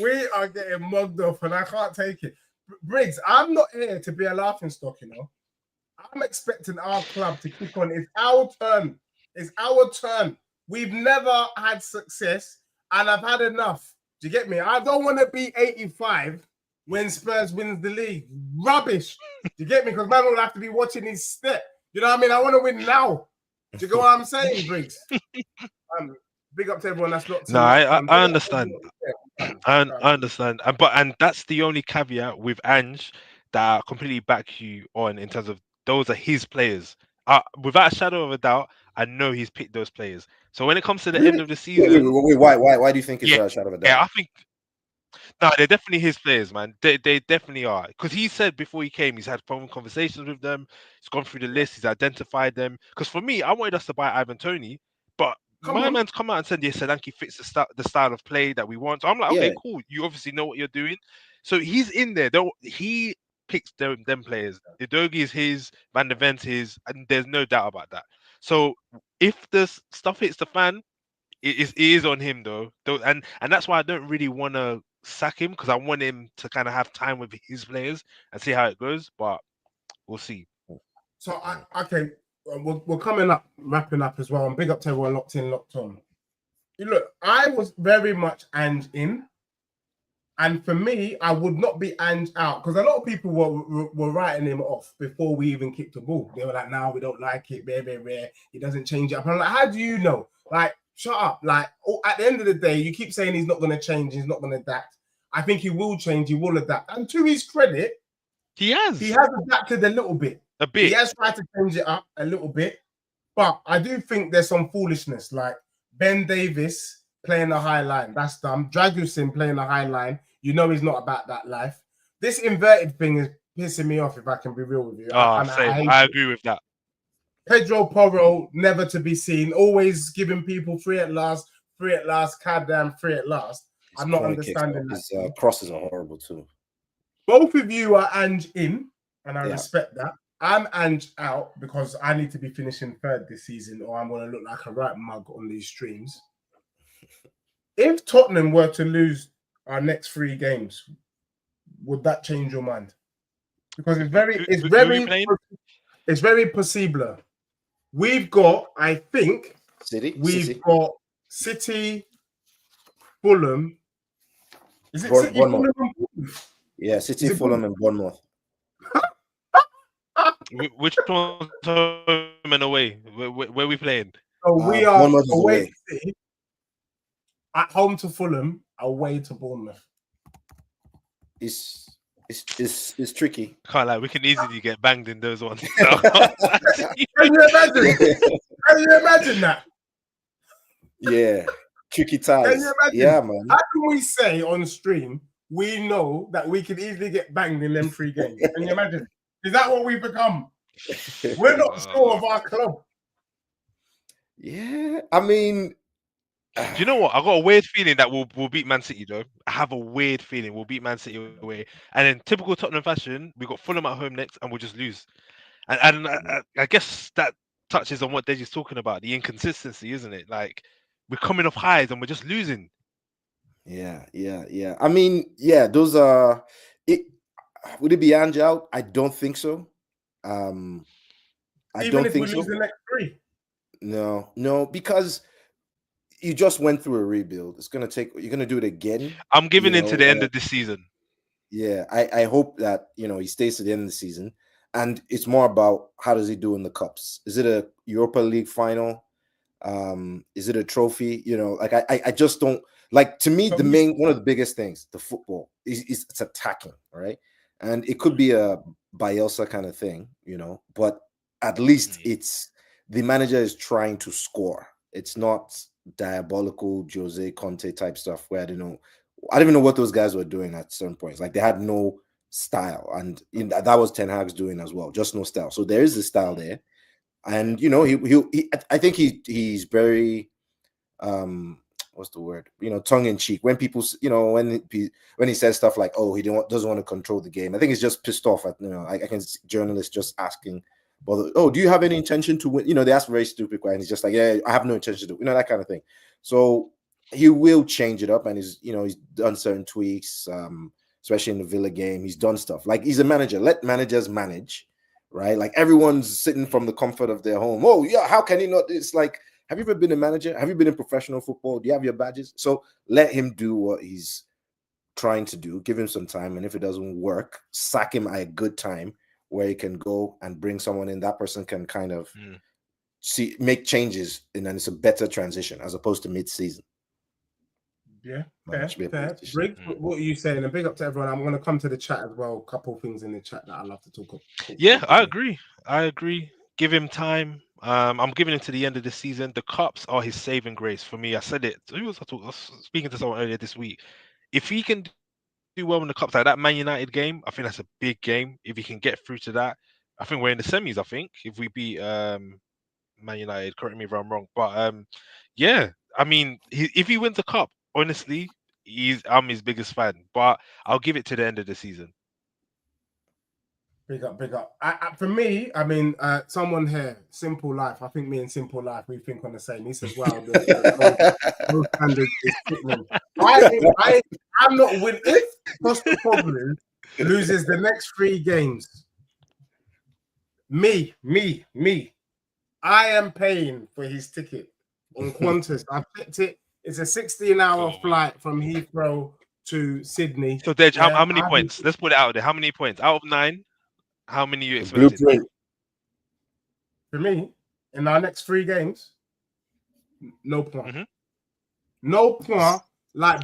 We are getting mugged off, and I can't take it. Briggs, I'm not here to be a laughingstock, I'm expecting our club to kick on. It's our turn. It's our turn. We've never had success, and I've had enough. Do you get me? I don't want to be 85 when Spurs wins the league. Rubbish. Do you get me? Because man will have to be watching his step. You know what I mean? I want to win now. Do you get what I'm saying, Briggs? Big up to everyone that's not. No, I understand. I understand. And that's the only caveat with Ange that I completely back you on in terms of those are his players. Without a shadow of a doubt, I know he's picked those players. So when it comes to the end of the season, why do you think it's a shadow of a doubt? Yeah, I think no, they're definitely his players, man. They definitely are. Because he said before he came, he's had phone conversations with them. He's gone through the list. He's identified them. Because for me, I wanted us to buy Ivan Toney, but my man's come out and said, yes, Solanke fits the style of play that we want. So I'm like, okay, cool. You obviously know what you're doing. So he's in there. He picks them players. Udogie is his, Van der Vent's his, and there's no doubt about that. So if the stuff hits the fan, it is on him though. And that's why I don't really want to sack him, because I want him to kind of have time with his players and see how it goes. But we'll see. So okay, we're coming up, wrapping up as well. And big up to everyone locked in, locked on. Look, I was very much Ange in. And for me, I would not be Ange out because a lot of people were writing him off before we even kicked the ball. They were like, "No, we don't like it. Rare. He doesn't change it up." And I'm like, "How do you know? Like, shut up!" Like, at the end of the day, you keep saying he's not going to change. He's not going to adapt. I think he will change. He will adapt. And to his credit, he has adapted a little bit. A bit. He has tried to change it up a little bit, but I do think there's some foolishness, like Ben Davis playing a high line. That's dumb. Dragusin playing a high line. You know he's not about that life. This inverted thing is pissing me off, if I can be real with you. I agree with that. Pedro Porro, never to be seen. Always giving people free at last, goddamn free at last. I'm not understanding that. His crosses are horrible too. Both of you are Ange in, and I respect that. I'm Ange out because I need to be finishing third this season or I'm going to look like a right mug on these streams. If Tottenham were to lose our next 3 games, would that change your mind? Because it's very possible. We've got, I think, got City, Fulham. Is it City, Fulham, and Bournemouth? Yeah, City, Fulham, and Bournemouth. Which one's home and away? Where are we playing? So we are away to City, at home to Fulham, away to Bournemouth. It's tricky. Can't lie, we can easily get banged in those ones. Can you imagine? Can you imagine that? Yeah, tricky ties. Yeah, man. How can we say on stream we know that we could easily get banged in them 3 games? Can you imagine? Is that what we've become? We're not sure of our club. Yeah, I mean, do you know what? I got a weird feeling that we'll beat Man City, though. I have a weird feeling we'll beat Man City away, and in typical Tottenham fashion, we got Fulham at home next, and we'll just lose. And I guess that touches on what Deji's talking about, the inconsistency, isn't it? Like we're coming off highs and we're just losing. Yeah. I mean, yeah, those are it. Would it be Ange out? I don't think so. I Even don't if think we so. lose the next 3. No, because you just went through a rebuild. It's gonna take. You're gonna do it again. I'm giving in to the end of this season. Yeah, I hope that he stays to the end of the season, and it's more about how does he do in the cups. Is it a Europa League final? Is it a trophy? Like I just don't like. To me, one of the biggest things, the football is it's attacking, right? And it could be a Bielsa kind of thing, but at least it's the manager is trying to score. It's not diabolical Jose Conte type stuff where I don't even know what those guys were doing at certain points. Like they had no style, and that was Ten Hag's doing as well, just no style. So there is a style there, and I think he's very what's the word? Tongue in cheek when people when he says stuff like, "Oh, he doesn't want to control the game." I think he's just pissed off at I can see journalists just asking, "Well, oh, do you have any intention to win?" They ask very stupid questions. He's just like, "Yeah, I have no intention to," that kind of thing. So he will change it up, and he's done certain tweaks, especially in the Villa game. He's done stuff like he's a manager. Let managers manage, right? Like everyone's sitting from the comfort of their home. Oh yeah, how can he not? It's like, have you ever been a manager? Have you been in professional football? Do you have your badges? So let him do what he's trying to do. Give him some time, and if it doesn't work, sack him at a good time where he can go and bring someone in. That person can kind of make changes, and then it's a better transition as opposed to mid-season. Yeah, fair. Briggs, what are you saying? And big up to everyone. I'm going to come to the chat as well. A couple of things in the chat that I love to talk about. Yeah, I agree. Give him time. I'm giving him to the end of the season. The cups are his saving grace for me. I said it. I was speaking to someone earlier this week. If he can do well in the cups, like that Man United game, I think that's a big game. If he can get through to that, I think we're in the semis. I think if we beat Man United, correct me if I'm wrong, but yeah, I mean, if he wins the cup, honestly, I'm his biggest fan. But I'll give it to the end of the season. Big up. For me, I mean, someone here, Simple Life. I think me and Simple Life, we think on the same. He says, "Wow, the standard is sickening." I'm not with if Postecoglou loses the next 3 games. Me. I am paying for his ticket on Qantas. I've checked it. It's a 16-hour flight from Heathrow to Sydney. So, Dej, how many points? Let's put it out there. How many points? Out of 9, how many you expected? Blueprint. For me, in our next 3 games, no point. No point like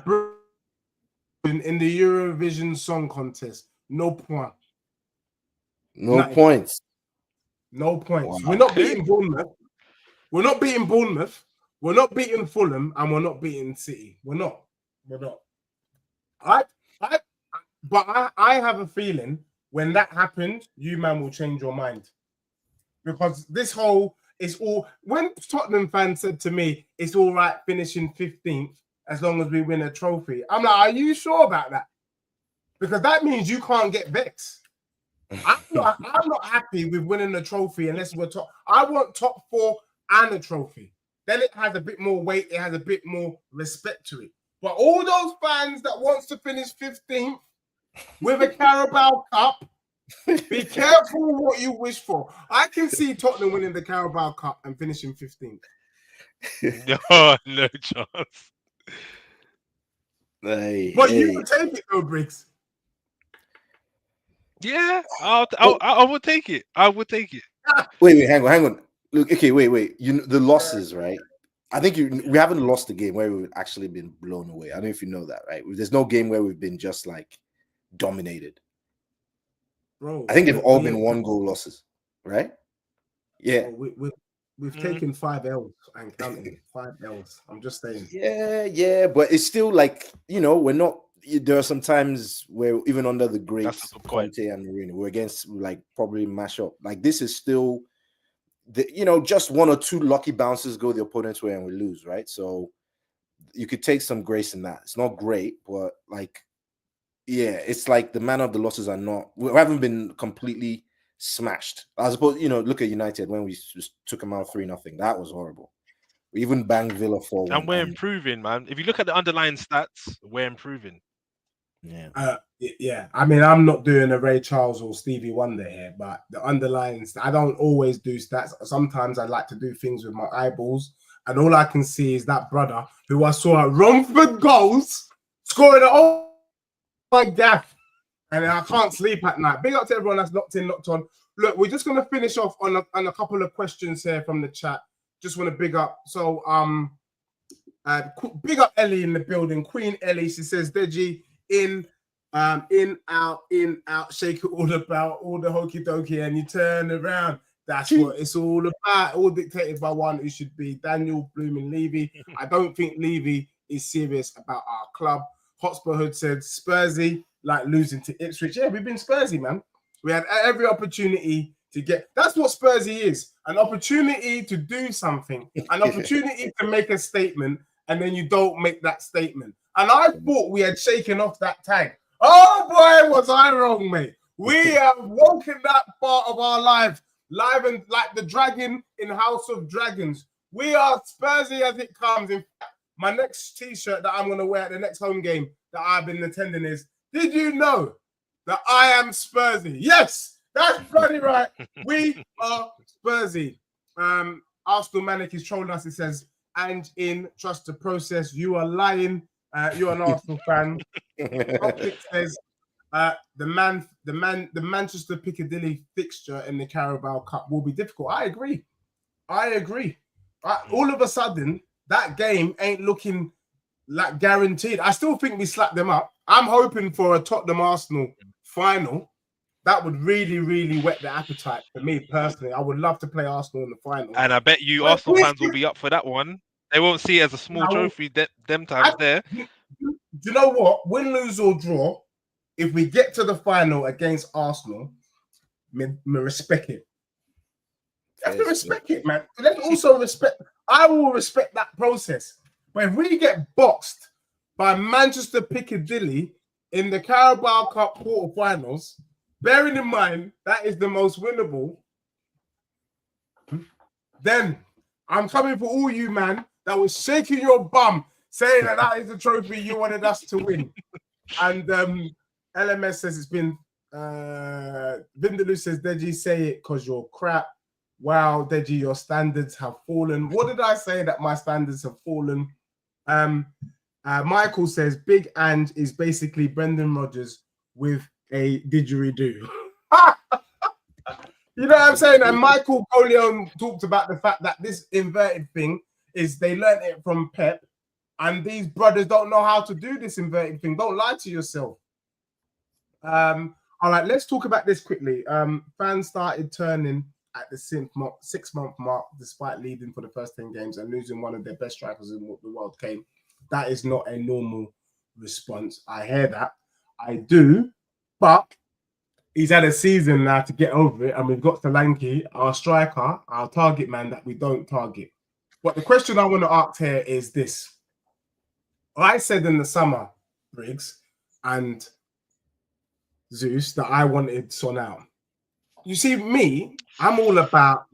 in the Eurovision Song Contest. No point. No points. No points. Wow. We're not beating Bournemouth. We're not beating Bournemouth. We're not beating Fulham, and we're not beating City. We're not. But I have a feeling when that happens, you man will change your mind, because this whole is all. When Tottenham fans said to me, "It's all right finishing 15th as long as we win a trophy," I'm like, "Are you sure about that?" Because that means you can't get vexed. I'm not happy with winning a trophy unless we're top. I want top 4 and a trophy. Then it has a bit more weight. It has a bit more respect to it. But all those fans that wants to finish 15th with a Carabao Cup, be careful what you wish for. I can see Tottenham winning the Carabao Cup and finishing 15th. No chance. But you would take it though, Briggs. Yeah, I would take it. I would take it. Wait, hang on. Look, okay, wait. You know the losses, right? I think we haven't lost a game where we've actually been blown away. I don't know if you know that, right? There's no game where we've been just like dominated. Bro, I think they've all been 1-goal losses, right? Yeah. We've taken 5 L's and counting 5 L's. I'm just saying. Yeah, but it's still like, we're not. There are some times where even under the greats, Conte and Mourinho, we're against like probably mash up. Like this is still, just 1 or 2 lucky bounces go the opponent's way and we lose, right? So you could take some grace in that. It's not great, but like, yeah, it's like the manner of the losses are not. We haven't been completely smashed. I suppose look at United when we just took them out 3-0. That was horrible. We even banged Villa 4-1. And we're improving, man. If you look at the underlying stats, we're improving. Yeah. I mean, I'm not doing a Ray Charles or Stevie Wonder here, but the underlying, I don't always do stats. Sometimes I like to do things with my eyeballs, and all I can see is that brother who I saw at Romford Goals scoring my gaff, and I can't sleep at night. Big up to everyone that's locked on. Look, we're just going to finish off on a couple of questions here from the chat. Just want to big up. So, big up Ellie in the building. Queen Ellie, she says, Deji, in, out, shake it all about, all the hokey dokey, and you turn around. That's what it's all about. All dictated by one who should be Daniel Blooming Levy. I don't think Levy is serious about our club. Hotspur Hood said Spursy, like losing to Ipswich. Yeah, we've been Spursy, man. We had every opportunity to get. That's what Spursy is. An opportunity to do something, an opportunity to make a statement, and then you don't make that statement. And I thought we had shaken off that tag. Oh boy, was I wrong, mate. We have woken that part of our life, live and like the dragon in House of Dragons. We are Spursy as it comes. In fact, my next t-shirt that I'm going to wear at the next home game that I've been attending is, did you know that I am Spursy? Yes, that's bloody right. We are Spursy. Arsenal Manic is trolling us. It says, Ange in, trust the process. You are lying. You're an Arsenal fan. Optic says, the Manchester Piccadilly fixture in the Carabao Cup will be difficult. I agree. All of a sudden, that game ain't looking like guaranteed. I still think we slapped them up. I'm hoping for a Tottenham Arsenal final. That would really, really whet the appetite for me personally. I would love to play Arsenal in the final. And I bet you Arsenal fans will be up for that one. They won't see it as a small trophy them times there. Do you know what? Win, lose or draw, if we get to the final against Arsenal, me respect it. You have to respect it, man. Let's also respect. I will respect that process. But if we get boxed by Manchester Piccadilly in the Carabao Cup quarterfinals, bearing in mind that is the most winnable, then I'm coming for all you, man, that was shaking your bum, saying that is the trophy you wanted us to win. And LMS says it's been Vindaloo says, Deji, say it because you're crap. Wow, Deji, your standards have fallen. What did I say that my standards have fallen? Michael says, Big Ange is basically Brendan Rodgers with a didgeridoo. You know what I'm saying? And Michael Coleon talked about the fact that this inverted thing is they learned it from Pep, and these brothers don't know how to do this inverted thing. Don't lie to yourself. All right, let's talk about this quickly. Fans started turning at the 6-month mark, despite leading for the first 10 games and losing one of their best strikers in the world came. That is not a normal response. I hear that. I do. But he's had a season now to get over it. And we've got Solanke, our striker, our target man that we don't target. But the question I want to ask here is this. I said in the summer, Briggs and Zeus, that I wanted Son out. You see, me, I'm all about.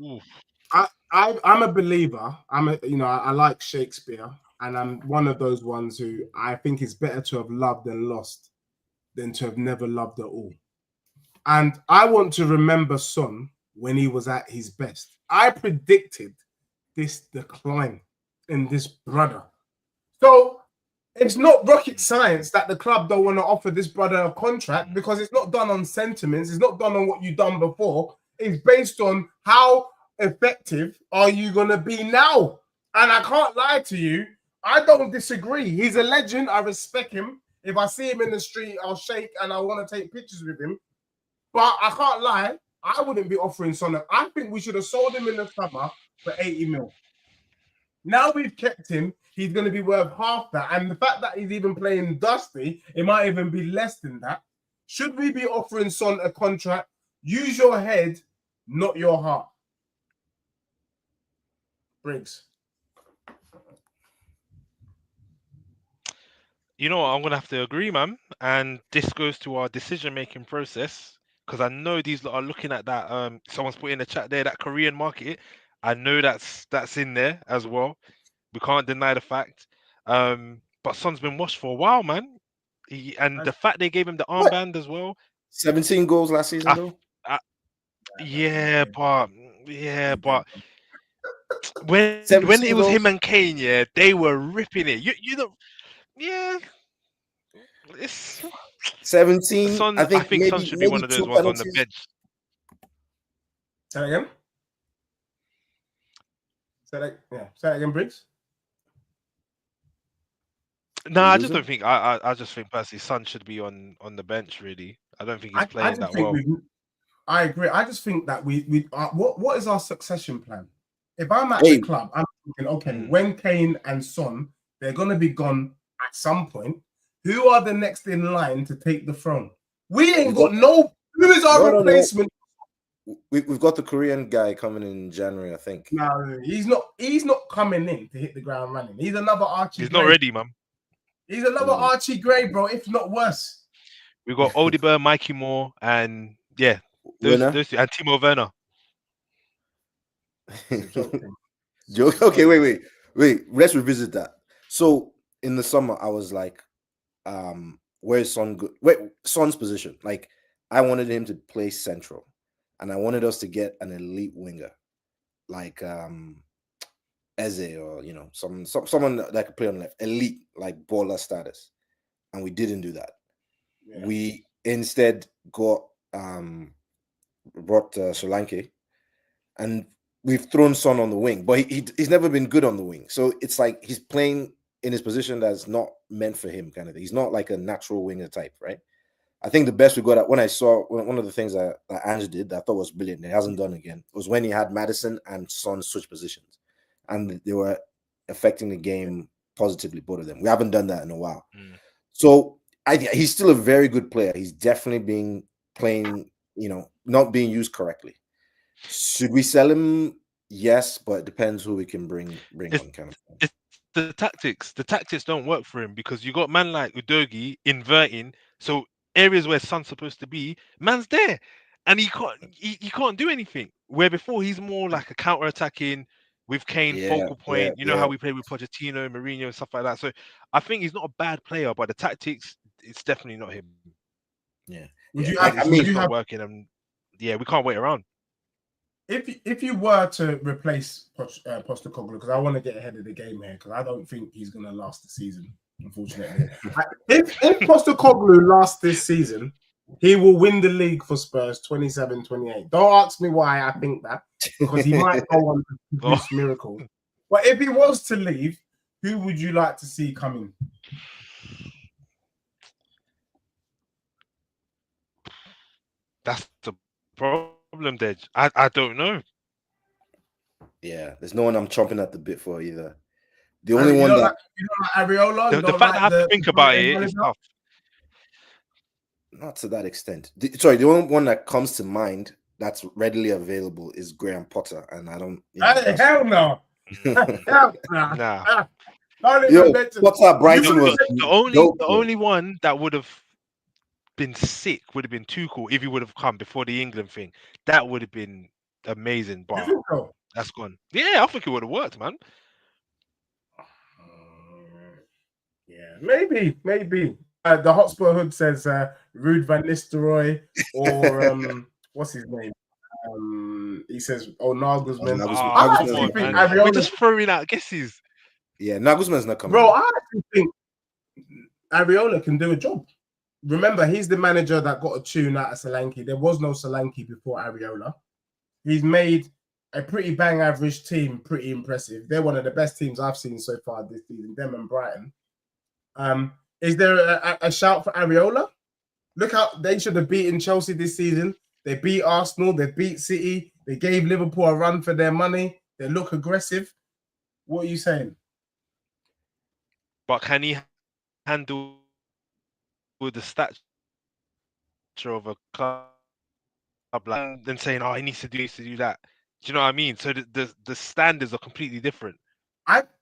I'm a believer. I like Shakespeare, and I'm one of those ones who I think it's better to have loved and lost than to have never loved at all. And I want to remember Son when he was at his best. I predicted this decline in this brother. So it's not rocket science that the club don't want to offer this brother a contract, because it's not done on sentiments. It's not done on what you've done before. It's based on how effective are you going to be now. And I can't lie to you. I don't disagree. He's a legend. I respect him. If I see him in the street, I'll shake and I want to take pictures with him. But I can't lie. I wouldn't be offering Son. I think we should have sold him in the summer for 80 mil. Now we've kept him, he's going to be worth half that. And the fact that he's even playing dusty, it might even be less than that. Should we be offering Son a contract? Use your head, not your heart. Briggs. You know what? I'm going to have to agree, man. And this goes to our decision-making process, because I know these lot are looking at that. Someone's put in the chat there, that Korean market. I know that's in there as well. We can't deny the fact. But Son's been washed for a while, man. The fact they gave him the armband as well. 17 goals last season, though. Yeah, but when it was goals? him and Kane, yeah, they were ripping it. You know, yeah. It's 17. Son, I think Son should be one of those ones on the bench. Say that again. Say that again, Briggs. No, I just don't think. I just think personally, Son should be on the bench. Really, I don't think he's playing that well. I agree. I just think that we what is our succession plan? If I'm at the club, I'm thinking, okay, when Kane and Son, they're gonna be gone at some point. Who are the next in line to take the throne? We ain't got no. Who is our replacement? No. We've got the Korean guy coming in January, I think. No, he's not. He's not coming in to hit the ground running. He's another Archie. He's not ready, man. He's another Archie Gray, bro. If not worse. We've got Odiber, Mikey Moore, and those two, and Timo Werner. Okay, wait. Let's revisit that. So in the summer, I was like, where's Son good? Wait, Son's position. Like, I wanted him to play central, and I wanted us to get an elite winger, like Eze, or someone that could play on left, elite, like baller status, and we didn't do that. Yeah. We instead brought Solanke, and we've thrown Son on the wing, but he's never been good on the wing. So it's like he's playing in his position that's not meant for him, kind of thing. He's not like a natural winger type, right? I think the best we got at, when I saw one of the things that Ange did that I thought was brilliant, and he hasn't done again, was when he had Maddison and Son switch positions, and they were affecting the game positively, both of them. We haven't done that in a while. So he's still a very good player. He's definitely playing, not being used correctly. Should we sell him? Yes, but it depends who we can bring on, kind of thing. It's the tactics. The tactics don't work for him, because you got man like Udogie inverting. So areas where Son's supposed to be, man's there, and he can't do anything. Where before he's more like a counter-attacking with Kane, focal point. How we play with Pochettino, Mourinho, and stuff like that. So I think he's not a bad player, but the tactics, it's definitely not him. Yeah. Would you like, have? I Would mean, you not have? working, and yeah, we can't wait around. If you were to replace Postecoglou, because I want to get ahead of the game here, because I don't think he's going to last the season, unfortunately. if Postecoglou lasts this season, he will win the league for Spurs 27-28. Don't ask me why I think that, because he might go on to produce miracles. But if he was to leave, who would you like to see come in? That's the problem, Dej. I don't know. yeah, there's no one I'm chomping at the bit for either. The only one that you don't like Areola. You The don't fact like that I have to think about it is manager? tough. not to that extent. The only one that comes to mind that's readily available is Graham Potter, and I don't. Hey, hell no. Hell no. Nah. Don't even mention. Potter at Brighton was The only one that would have been sick would have been Tuchel if he would have come before the England thing. That would have been amazing, but that's gone. Yeah, I think it would have worked, man. Yeah, maybe. The Hotspur Hood says Ruud van Nistelrooy or what's his name? He says Nagelsmann. Nagelsmann. Come on, man. We're just throwing out guesses. Yeah, Nagelsmann's not coming. Bro, I actually think Areola can do a job. Remember, he's the manager that got a tune out of Solanke. There was no Solanke before Areola. He's made a pretty bang average team pretty impressive. They're one of the best teams I've seen so far this season, them and Brighton. Is there a shout for Areola? Look how they should have beaten Chelsea this season. They beat Arsenal. They beat City. They gave Liverpool a run for their money. They look aggressive. What are you saying? But can he handle with the stature of a club like then saying, "Oh, he needs to do that"? Do you know what I mean? So the standards are completely different.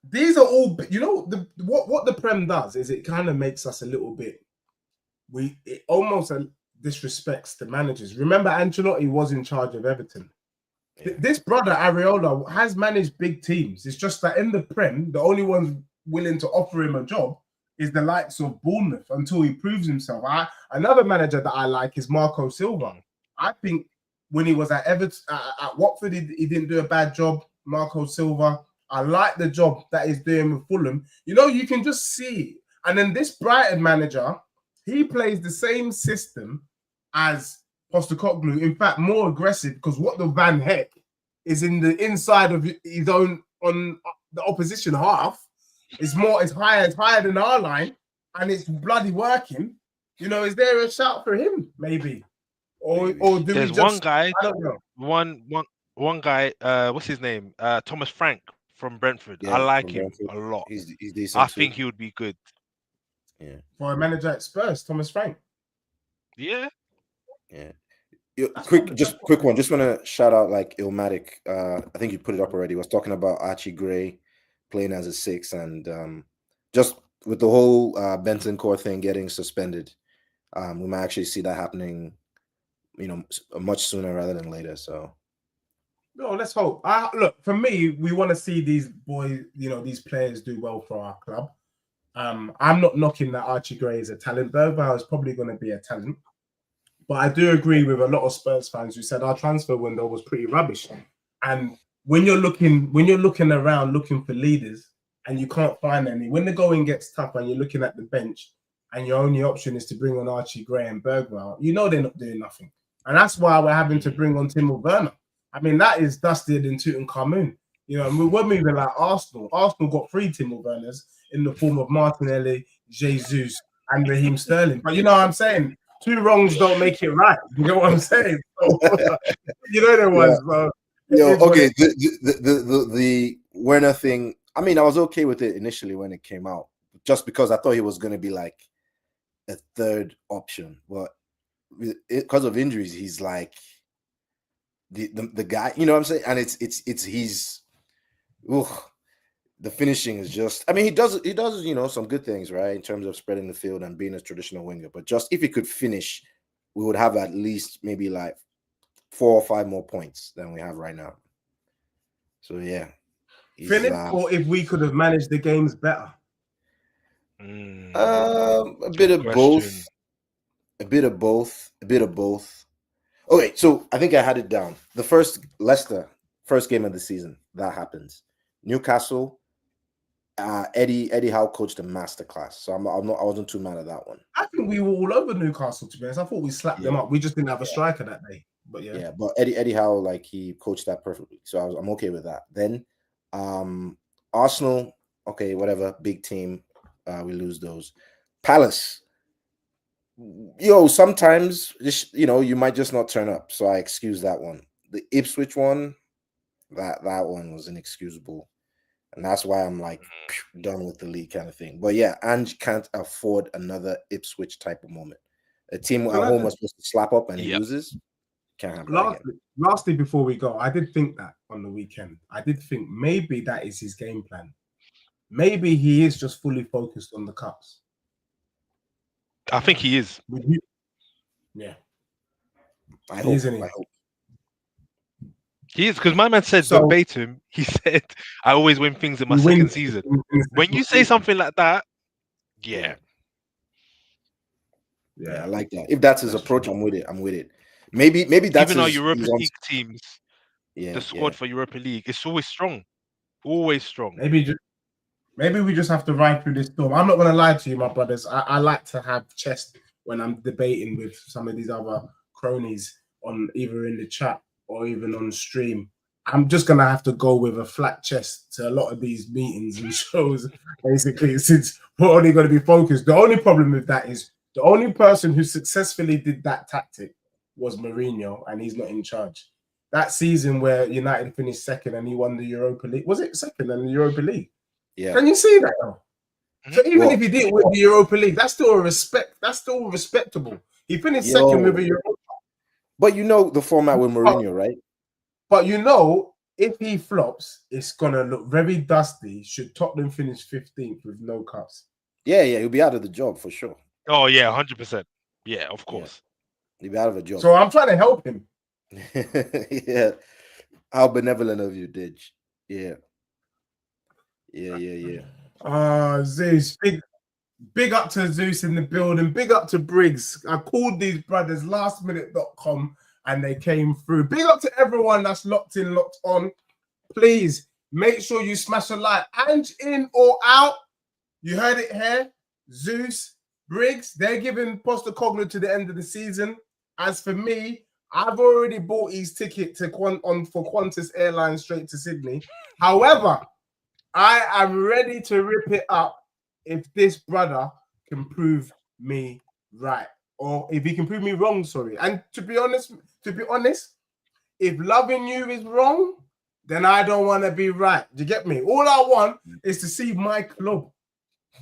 These are all, what the Prem does is it kind of makes us a little bit. It almost disrespects the managers. Remember, Ancelotti was in charge of Everton. Yeah. This brother Areola has managed big teams. It's just that in the Prem, the only ones willing to offer him a job is the likes of Bournemouth until he proves himself. Another manager that I like is Marco Silva. I think when he was at Everton, at Watford, he didn't do a bad job. Marco Silva. I like the job that he's doing with Fulham. You can just see. And then this Brighton manager, he plays the same system as Postecoglou. In fact, more aggressive because what the Van Heck is in the inside of his own on the opposition half. It's higher than our line, and it's bloody working. Is there a shout for him? Maybe, or do there's we just, one guy? I don't know. One guy. What's his name? Thomas Frank from Brentford. Yeah, I like him a lot. He's decent. I think he would be good. Yeah, for a manager at Spurs, Thomas Frank. Yeah. Quick one. Just want to shout out like Ilmatic. I think you put it up already. Was talking about Archie Gray playing as a 6, and just with the whole Bentancur thing getting suspended, we might actually see that happening. Much sooner rather than later. So. No, let's hope. Look, for me, we want to see these boys, these players do well for our club. I'm not knocking that Archie Gray is a talent. Bergwijn is probably going to be a talent. But I do agree with a lot of Spurs fans who said our transfer window was pretty rubbish. And when you're looking around looking for leaders and you can't find any, when the going gets tough and you're looking at the bench and your only option is to bring on Archie Gray and Bergwijn, they're not doing nothing. And that's why we're having to bring on Timo Werner. I mean, that is dusted in Tutankhamun. And we're moving like Arsenal. Arsenal got 3 Timo Werners in the form of Martinelli, Jesus, and Raheem Sterling. But you know what I'm saying? 2 wrongs don't make it right. You know what I'm saying? So, there was. Yeah. Okay. The Werner thing. I mean, I was okay with it initially when it came out, just because I thought he was going to be like a 3rd option. But because of injuries, he's like the guy. You know what I'm saying? And it's he's. The finishing is just. I mean, he does some good things, right, in terms of spreading the field and being a traditional winger. But just if he could finish, we would have at least maybe like 4 or 5 more points than we have right now. So yeah, finish, or if we could have managed the games better. A bit of both. A bit of both. A bit of both. Okay, so I think I had it down. The first Leicester, first game of the season, that happens. Newcastle, Eddie Howe coached a masterclass. So I wasn't too mad at that one. I think we were all over Newcastle, to be honest. I thought we slapped them up. We just didn't have a striker that day. But yeah, but Eddie Howe, like, he coached that perfectly. So I'm okay with that. Then Arsenal, okay, whatever, big team. We lose those. Palace. Sometimes you might just not turn up, so I excuse that one. The Ipswich one, that one was inexcusable, and that's why I'm like done with the league kind of thing. But yeah, Ange can't afford another Ipswich type of moment. A team at home was supposed to slap up and he loses. Can't have that again. Lastly, before we go, I did think that on the weekend. I did think maybe that is his game plan. Maybe he is just fully focused on the cups. I think he is. Yeah. I hope. He is, because my man said verbatim, he said, I always win things in my second season. When you say something like that, yeah, I like that. If that's his approach, I'm with it. Maybe that's even our Europa League teams, the squad for Europa League, it's always strong. Always strong. Maybe we just have to ride through this storm. I'm not going to lie to you, my brothers. I like to have chest when I'm debating with some of these other cronies on either in the chat or even on stream. I'm just going to have to go with a flat chest to a lot of these meetings and shows, basically, since we're only going to be focused. The only problem with that is the only person who successfully did that tactic was Mourinho, and he's not in charge. That season where United finished second and he won the Europa League. Was it second in the Europa League? Yeah. Can you see that though? So even if he didn't win the Europa League, that's still respectable. He finished second with a Europa. But the format with Mourinho, right? But if he flops, it's gonna look very dusty. Should Tottenham finish 15th with no cups? Yeah, he'll be out of the job for sure. Oh yeah, 100%. Yeah, of course. He'll be out of a job. So I'm trying to help him. Yeah. How benevolent of you, Didge. Yeah. Zeus, big up to Zeus in the building. Big up to Briggs. I called these brothers lastminute.com and they came through. Big up to everyone that's locked in, locked on. Please make sure you smash a like. Ange in or out? You heard it here. Zeus, Briggs, they're giving Postecoglou to the end of the season. As for me, I've already bought his ticket for Qantas Airlines straight to Sydney. However, I am ready to rip it up if this brother can prove me right, or if he can prove me wrong. Sorry. And to be honest, if loving you is wrong, then I don't want to be right. Do you get me? All I want is to see my club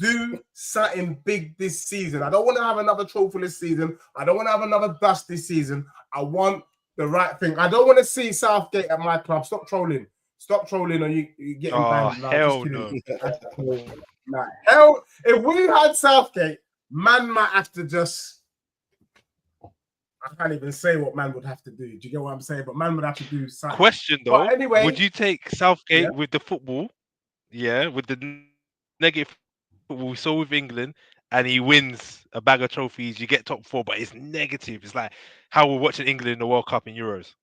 do something big this season. I don't want to have another trophy this season. I don't want to have another dust this season. I want the right thing. I don't want to see Southgate at my club. Stop trolling. Or you getting banned. Hell no. Hell, if we had Southgate, man might have to just... I can't even say what man would have to do. Do you get what I'm saying? But man would have to do something. Question though, but anyway, would you take Southgate with the football? Yeah, with the negative football we saw with England, and he wins a bag of trophies, you get top 4, but it's negative. It's like how we're watching England in the World Cup in Euros.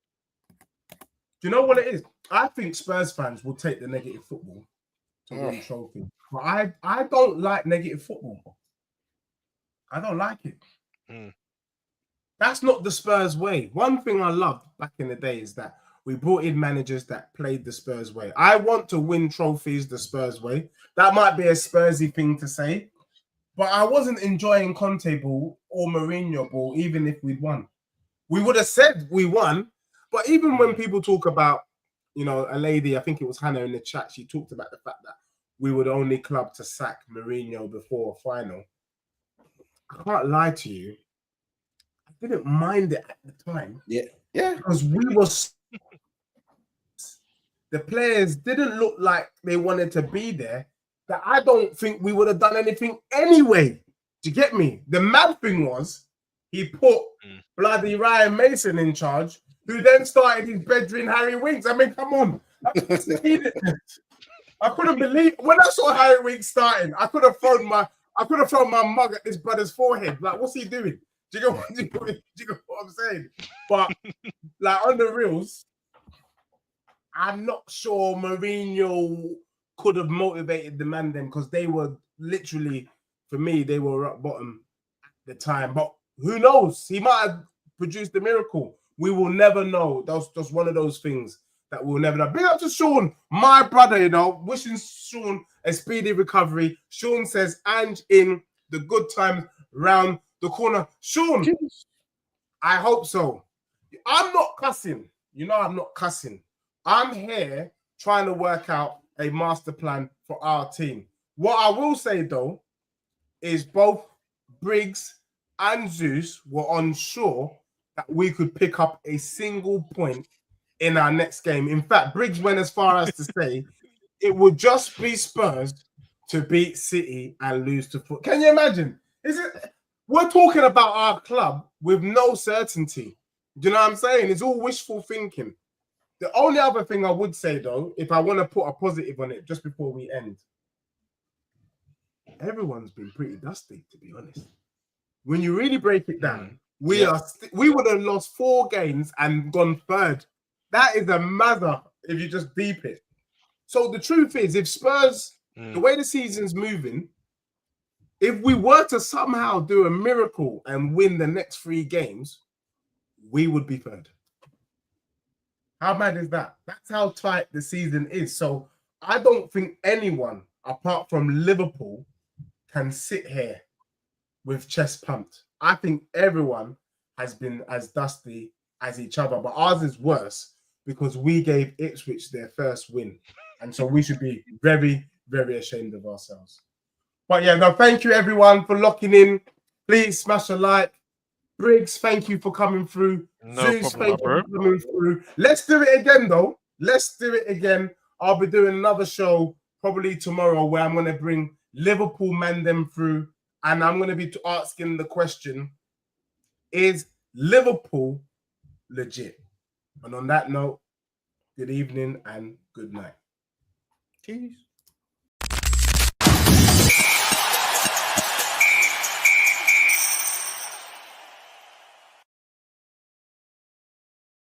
Do you know what it is? I think Spurs fans will take the negative football to win trophy. But I don't like negative football. I don't like it. That's not the Spurs way. One thing I loved back in the day is that we brought in managers that played the Spurs way. I want to win trophies the Spurs way. That might be a Spursy thing to say, but I wasn't enjoying Conte ball or Mourinho ball, even if we'd won. We would have said we won, but even when people talk about, a lady, I think it was Hannah in the chat, she talked about the fact that we were the only club to sack Mourinho before a final. I can't lie to you. I didn't mind it at the time. Yeah. Because the players didn't look like they wanted to be there, that I don't think we would have done anything anyway. Do you get me? The mad thing was he put bloody Ryan Mason in charge, who then started his bedroom Harry Winks. I mean, come on. I couldn't believe when I saw Harry Winks starting, I could have thrown my mug at this brother's forehead. Like, what's he doing? Do Do you get what I'm saying? But like on the reels, I'm not sure Mourinho could have motivated the man then, because they were literally, for me, they were rock bottom at the time. But who knows? He might have produced a miracle. We will never know. That's just one of those things that we'll never know. Big up to Sean, my brother, you know, wishing Sean a speedy recovery. Sean says, Ange in the good times round the corner. Sean, I hope so. I'm not cussing. You know I'm not cussing. I'm here trying to work out a master plan for our team. What I will say, though, is both Briggs and Zeus were unsure that we could pick up a single point in our next game. In fact, Briggs went as far as to say it would just be Spurs to beat City and lose to Foot. Can you imagine? We're talking about our club with no certainty. Do you know what I'm saying? It's all wishful thinking. The only other thing I would say, though, if I want to put a positive on it just before we end, everyone's been pretty dusty, to be honest. When you really break it down, we would have lost 4 games and gone third. That is a matter if you just deep it. So the truth is, if Spurs, the way the season's moving, if we were to somehow do a miracle and win the next 3 games, we would be third. How bad is that? That's how tight the season is. So I don't think anyone, apart from Liverpool, can sit here with chest pumped. I think everyone has been as dusty as each other, but ours is worse because we gave Ipswich their first win. And so we should be very, very ashamed of ourselves. But yeah, no, thank you everyone for locking in. Please smash a like. Briggs, thank you for coming through. No Zeus, problem, thank bro. you for coming through. Let's do it again, though. Let's do it again. I'll be doing another show probably tomorrow where I'm going to bring Liverpool man them through, and I'm going to be asking the question, is Liverpool legit? And on that note, good evening and good night. Cheers.